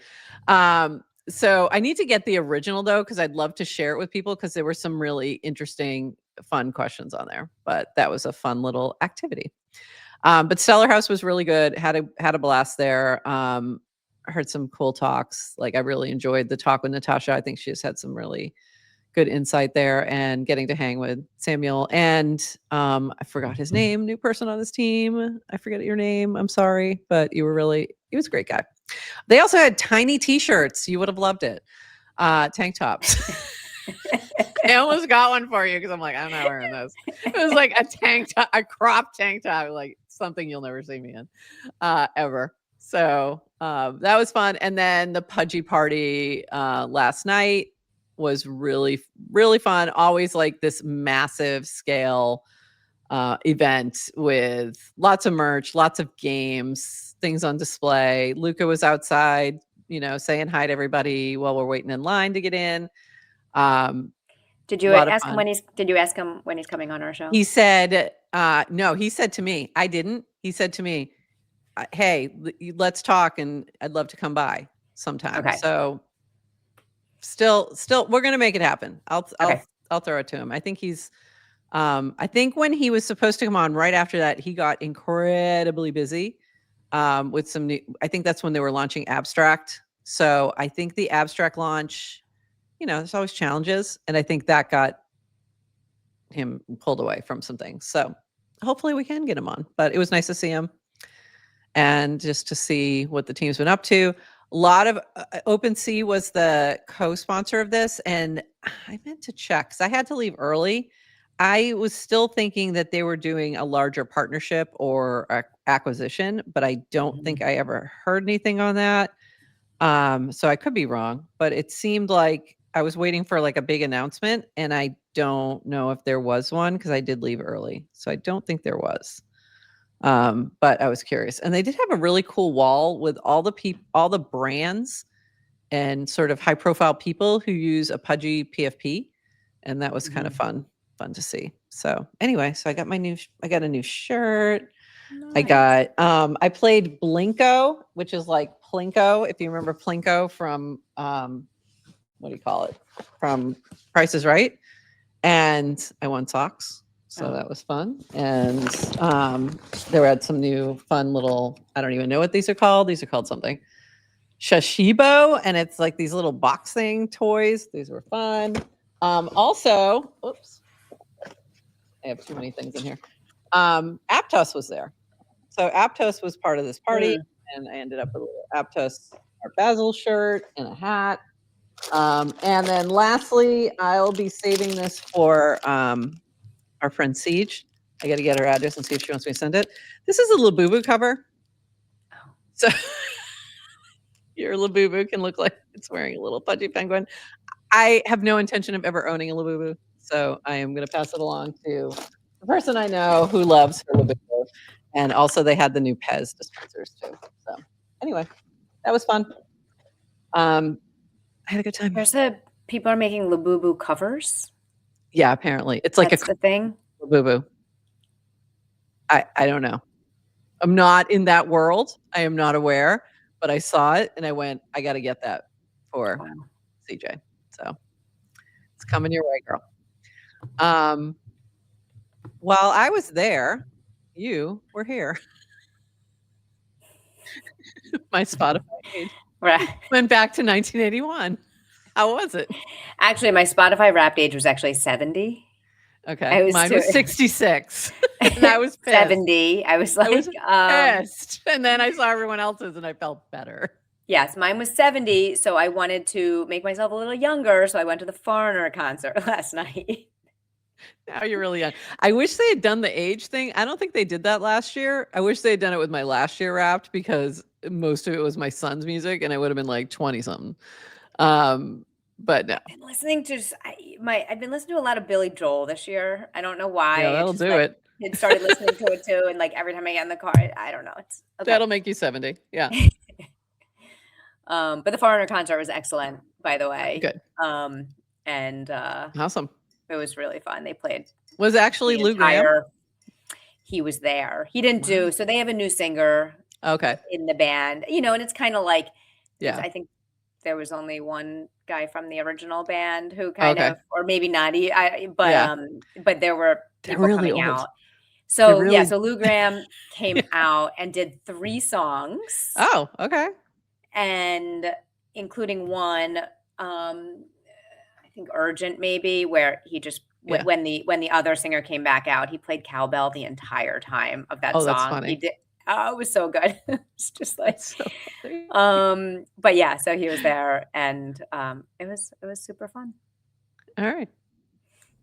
So I need to get the original though, because I'd love to share it with people, because there were some really interesting, fun questions on there. But that was a fun little activity. But Stellar House was really good. Had a blast there. Heard some cool talks. Like I really enjoyed the talk with Natasha. I think she has had some really good insight there, and getting to hang with Samuel and I forgot his name, new person on this team. I forget your name. I'm sorry, but he was a great guy. They also had tiny t-shirts. You would have loved it. Tank tops. I almost got one for you because I'm like, I'm not wearing this. It was like a tank top, a crop tank top, like something you'll never see me in ever. So that was fun. And then the Pudgy party last night was really, really fun. Always like this massive scale event with lots of merch, lots of games, things on display. Luca was outside, saying hi to everybody while we're waiting in line to get in. Did you ask him when he's coming on our show? He said, no, he said to me, I didn't. He said to me, hey, let's talk, and I'd love to come by sometime. Okay. So still we're going to make it happen. I'll throw it to him. I think I think when he was supposed to come on right after that, he got incredibly busy with some new, I think that's when they were launching Abstract. So I think the Abstract launch, there's always challenges. And I think that got him pulled away from some things. So hopefully we can get him on, but it was nice to see him and just to see what the team's been up to. A lot of OpenSea was the co-sponsor of this, and I meant to check because I had to leave early. I was still thinking that they were doing a larger partnership or acquisition, but I don't think I ever heard anything on that. So I could be wrong, but it seemed like I was waiting for like a big announcement, and I don't know if there was one because I did leave early. So I don't think there was. But I was curious, and they did have a really cool wall with all the brands and sort of high profile people who use a Pudgy PFP. And that was kind of fun to see. So anyway, so I got a new shirt. Nice. I played Blinko, which is like Plinko. If you remember Plinko from, what do you call it? From Price is Right. And I won socks. So that was fun. And they had some new fun little, I don't even know what these are called. These are called something. Shashibo, and it's like these little boxing toys. These were fun. Also, oops, I have too many things in here. Aptos was there. So Aptos was part of this party, and I ended up with a little Aptos Art Basel shirt and a hat. And then lastly, I'll be saving this for our friend Siege. I got to get her address and see if she wants me to send it. This is a Labubu cover. So your Labubu can look like it's wearing a little pudgy penguin. I have no intention of ever owning a Labubu, so I am going to pass it along to the person I know who loves her Labubu. And also they had the new Pez dispensers too. So anyway, that was fun. I had a good time. People are making Labubu covers. Yeah, apparently it's like the thing. Labubu. I don't know. I'm not in that world. I am not aware, but I saw it and I went, I got to get that for CJ. So it's coming your way, girl. While I was there, you were here. My Spotify page went back to 1981. How was it? Actually, my Spotify Wrapped age was actually 70. Okay, mine was 66, and I was pissed. 70. I was like, pissed, and then I saw everyone else's, and I felt better. Yes, mine was 70, so I wanted to make myself a little younger, so I went to the Foreigner concert last night. Now you're really young. I wish they had done the age thing. I don't think they did that last year. I wish they had done it with my last year Wrapped, because most of it was my son's music and I would have been like 20 something. But no. I've been listening to I've been listening to a lot of Billy Joel this year. I don't know why. Yeah, that'll do it. Kids started listening to it too, and like every time I get in the car, I don't know. It's okay. That'll make you 70. Yeah. But the Foreigner concert was excellent, by the way. Good. And awesome. It was really fun. They played. Was actually Lou Graham? He was there. He didn't do. So they have a new singer. Okay. In the band, and it's kind of like, yeah. I think there was only one guy from the original band who kind of, or maybe not. But there were people really coming old. out. So so Lou Graham came out and did 3 songs. Oh, okay. And including one, I think Urgent maybe, where he just when the other singer came back out, he played cowbell the entire time of that song. That's funny. He did. Oh, it was so good. It's just like, so but yeah, so he was there, and it was super fun. All right.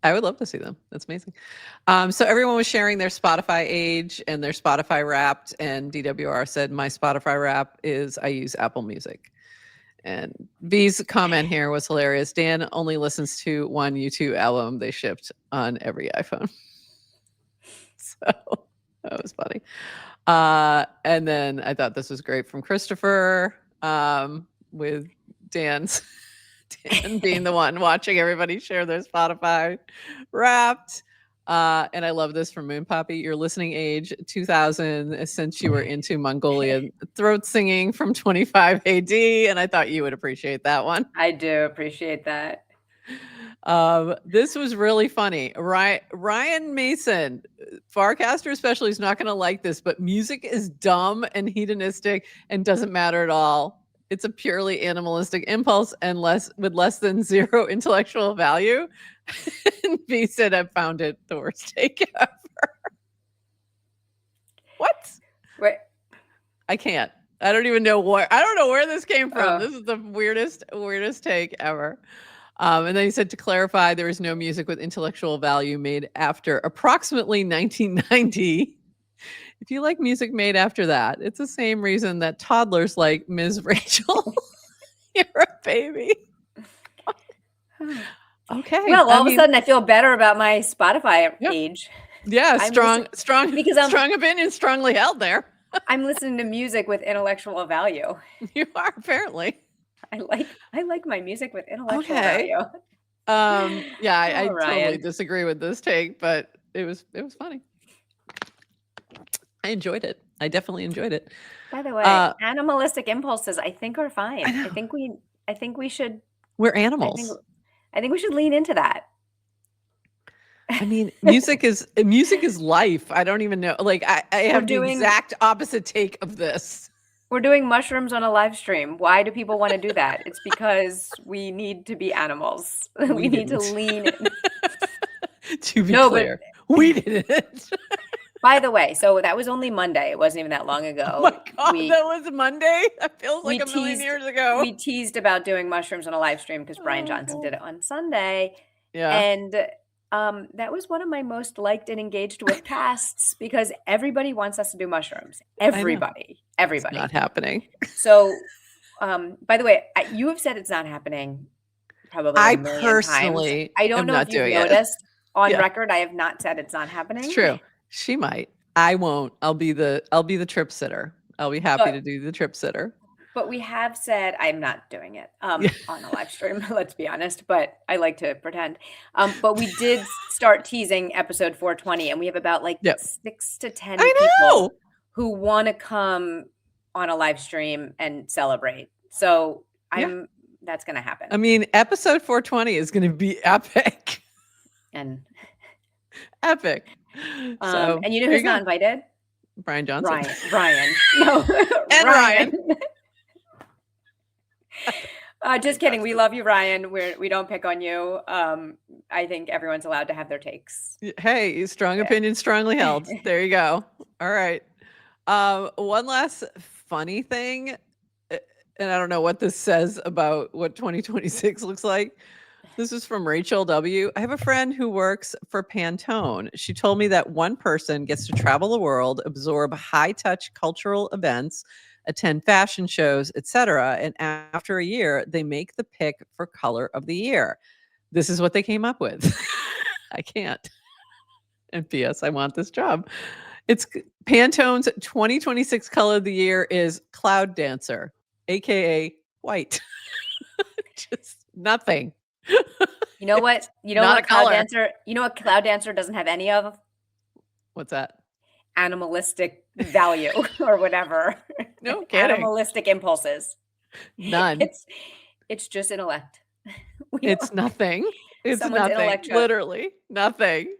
I would love to see them. That's amazing. So everyone was sharing their Spotify age and their Spotify Wrapped, and DWR said, my Spotify Wrap is I use Apple Music. And V's comment here was hilarious. Dan only listens to one U2 album they shipped on every iPhone. So that was funny. And then I thought this was great from Christopher, with Dan being the one watching everybody share their Spotify Wrapped. And I love this from Moon Poppy. Your listening age, 2000, since you were into Mongolian throat singing from 25 AD. And I thought you would appreciate that one. I do appreciate that. This was really funny. Ryan Mason, Farcaster especially, is not going to like this, but music is dumb and hedonistic and doesn't matter at all. It's a purely animalistic impulse and with less than 0 intellectual value. And V said, I've found it the worst take ever. What? Wait. I can't. I don't even know where. I don't know where this came from. This is the weirdest take ever. And then he said, to clarify, there is no music with intellectual value made after approximately 1990. If you like music made after that, it's the same reason that toddlers like Ms. Rachel. You're a baby. Okay. Well, all of a sudden I feel better about my Spotify age. Yeah, strong opinion, strongly held there. I'm listening to music with intellectual value. You are, apparently. I like my music with intellectual value. I totally disagree with this take, but it was funny. I enjoyed it. I definitely enjoyed it. By the way, animalistic impulses I think are fine. I think we should. We're animals. I think we should lean into that. I mean, music is life. I don't even know. Like I have the exact opposite take of this. We're doing mushrooms on a live stream. Why do people want to do that? It's because we need to be animals. We need to lean in. To be clear, we didn't. By the way, so that was only Monday. It wasn't even that long ago. Oh my God, that was Monday? That feels like a million years ago. We teased about doing mushrooms on a live stream because Brian Johnson did it on Sunday. Yeah. And that was one of my most liked and engaged with casts because everybody wants us to do mushrooms. Everybody. It's not happening. So, by the way, you have said it's not happening probably a million personally times. I don't know if you've noticed on record. I have not said it's not happening. It's true. She might. I won't. I'll be the trip sitter. I'll be happy to do the trip sitter. But we have said I'm not doing it on a live stream, let's be honest, but I like to pretend. But we did start teasing episode 420 and we have about 6 to 10 people who want to come on a live stream and celebrate. So that's going to happen. I mean, episode 420 is going to be epic. And epic. So, and you know who's not invited? Brian Johnson. Ryan. No. And Ryan. Just kidding. We love you, Ryan. We don't pick on you. I think everyone's allowed to have their takes. Hey, strong opinion, strongly held. There you go. All right. One last funny thing, and I don't know what this says about what 2026 looks like. This is from Rachel W. I have a friend who works for Pantone. She told me that one person gets to travel the world, absorb high-touch cultural events, attend fashion shows, etc., and after a year, they make the pick for color of the year. This is what they came up with. I can't. And P.S. I want this job. It's Pantone's 2026 color of the year is Cloud Dancer, aka white. Just nothing. You know what? You know what Cloud Dancer? You know what Cloud Dancer doesn't have any of? What's that? Animalistic value or whatever. No kidding. Animalistic impulses. None. It's just intellect. It's nothing. It's nothing. Literally nothing.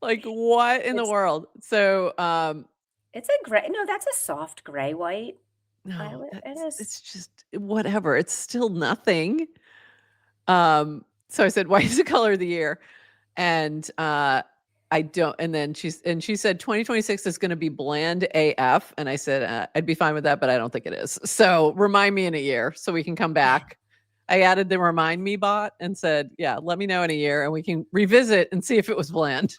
Like what in the world? So it's a gray. No, that's a soft gray white. No, it's just whatever. It's still nothing. So I said, why is the color of the year? And I don't. And then she said 2026 is going to be bland AF. And I said, I'd be fine with that, but I don't think it is. So remind me in a year so we can come back. I added the remind me bot and said, yeah, let me know in a year and we can revisit and see if it was bland.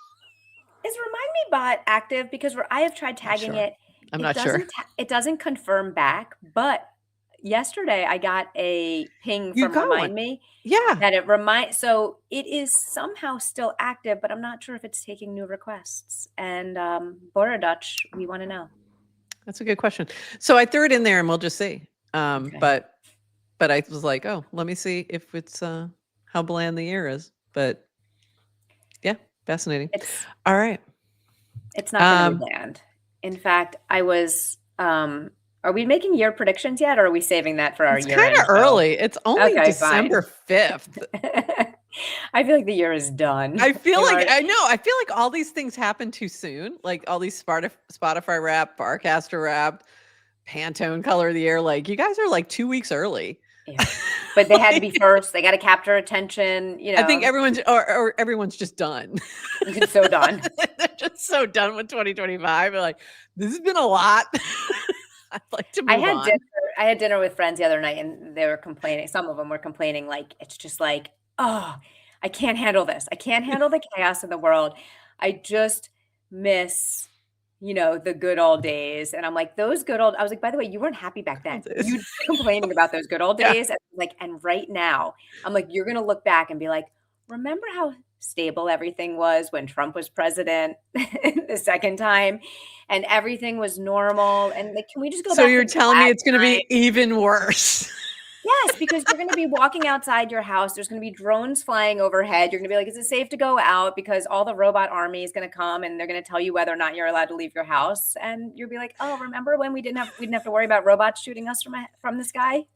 Is remind me bot active? Because I have tried tagging it. I'm not sure. It doesn't confirm back, but yesterday I got a ping from Remind Me. Yeah. That so it is somehow still active, but I'm not sure if it's taking new requests. And Bora Dutch, we want to know. That's a good question. So I threw it in there and we'll just see. Okay. But I was like, oh, let me see if it's how bland the year is. But yeah, fascinating. All right. It's not going to be bland. In fact, I was are we making year predictions yet, or are we saving that for our year? It's kind of early. It's only December 5th. I feel like the year is done. I feel like all these things happen too soon. Like all these Spotify Wrapped, Farcaster Wrapped, Pantone color of the year. Like you guys are like 2 weeks early. Yeah. But they had to be first. They got to capture attention. You know, I think everyone's just done. It's so done. They're just so done with 2025. They're like, this has been a lot. I'd like to move on. I had dinner with friends the other night, and they were complaining. Some of them were complaining, like it's just like, oh, I can't handle this. I can't handle the chaos in the world. I just miss, the good old days. And I'm like, I was like, by the way, you weren't happy back then. You were complaining about those good old days. Yeah. And right now, I'm like, you're going to look back and be like, remember how stable everything was when Trump was president the second time and everything was normal? And like, can we just go back? So you're telling me it's going to be even worse. Yes, because you're going to be walking outside your house. There's going to be drones flying overhead. You're going to be like, is it safe to go out? Because all the robot army is going to come and they're going to tell you whether or not you're allowed to leave your house. And you'll be like, oh, remember when we didn't have to worry about robots shooting us from the sky?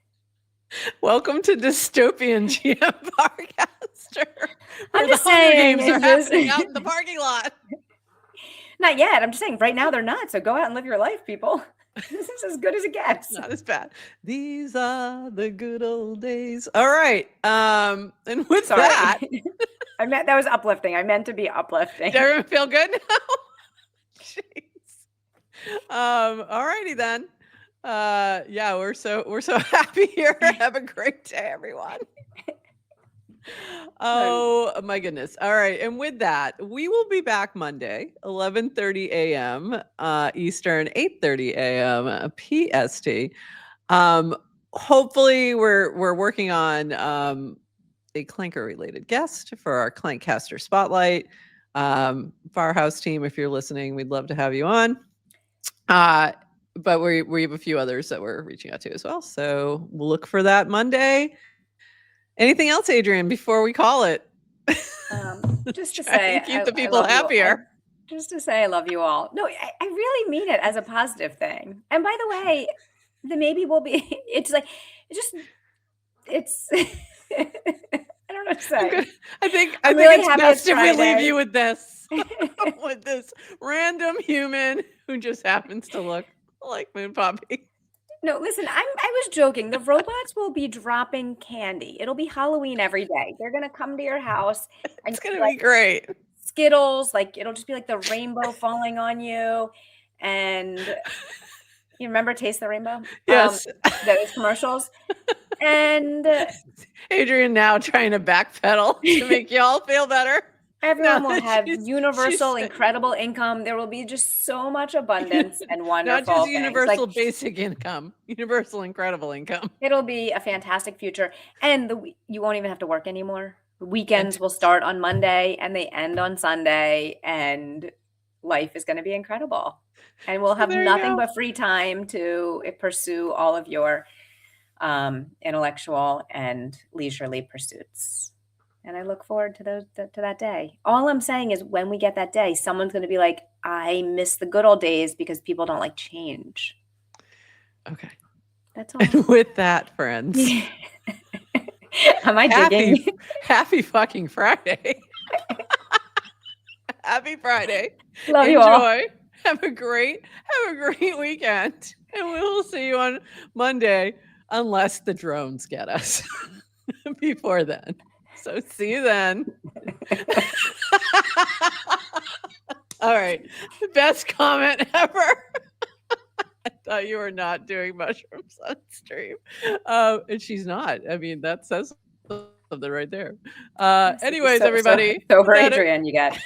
Welcome to dystopian GM Farcaster. I'm just saying, games are happening out in the parking lot. Not yet. I'm just saying right now they're not. So go out and live your life, people. This is as good as it gets. Not as bad. These are the good old days. All right. And with that, that was uplifting. I meant to be uplifting. Does everyone feel good now? Jeez. All righty then. Yeah, we're so happy here. Have a great day, everyone. Oh my goodness. All right. And with that, we will be back Monday, 11:30 a.m. Eastern, 8:30 a.m. PST. Hopefully we're working on a Clanker related guest for our Clankcaster Spotlight. Firehouse team, if you're listening, we'd love to have you on. But we have a few others that we're reaching out to as well. So we'll look for that Monday. Anything else, Adrienne, before we call it? Just to say, keep the people happier. Just to say, I love you all. No, I really mean it as a positive thing. And by the way, the maybe will be. It's like, it's. I don't know what to say. I think it's best if we leave you with this, with this random human who just happens to look like Moon Poppy. No, listen, I was joking. The robots will be dropping candy. It'll be Halloween every day. They're going to come to your house. And it's going to be great. Skittles, it'll just be like the rainbow falling on you. And you remember Taste the Rainbow? Yes. Those commercials. And Adrian now trying to backpedal to make y'all feel better. Everyone will have universal, incredible income. There will be just so much abundance and wonderful Not just things. universal basic income, universal incredible income. It'll be a fantastic future. And you won't even have to work anymore. The weekends will start on Monday and they end on Sunday. And life is going to be incredible. And we'll have nothing but free time to pursue all of your intellectual and leisurely pursuits. And I look forward to that day. All I'm saying is when we get that day, someone's going to be like, I miss the good old days because people don't like change. Okay. That's all. And with that, friends. Am I digging? Happy fucking Friday. Happy Friday. Love you all. Enjoy. Have a great weekend. And we will see you on Monday, unless the drones get us before then. So see you then. All right. The best comment ever. I thought you were not doing mushrooms on stream. And she's not. I mean, that says something right there. Anyways, everybody. So for Adrian, you got.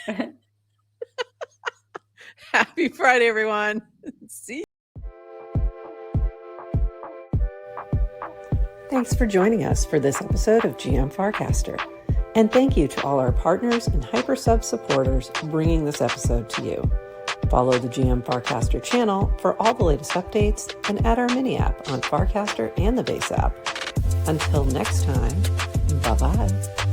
Happy Friday, everyone. See you. Thanks for joining us for this episode of GM Farcaster. And thank you to all our partners and HyperSub supporters bringing this episode to you. Follow the GM Farcaster channel for all the latest updates and add our mini app on Farcaster and the base app. Until next time, bye-bye.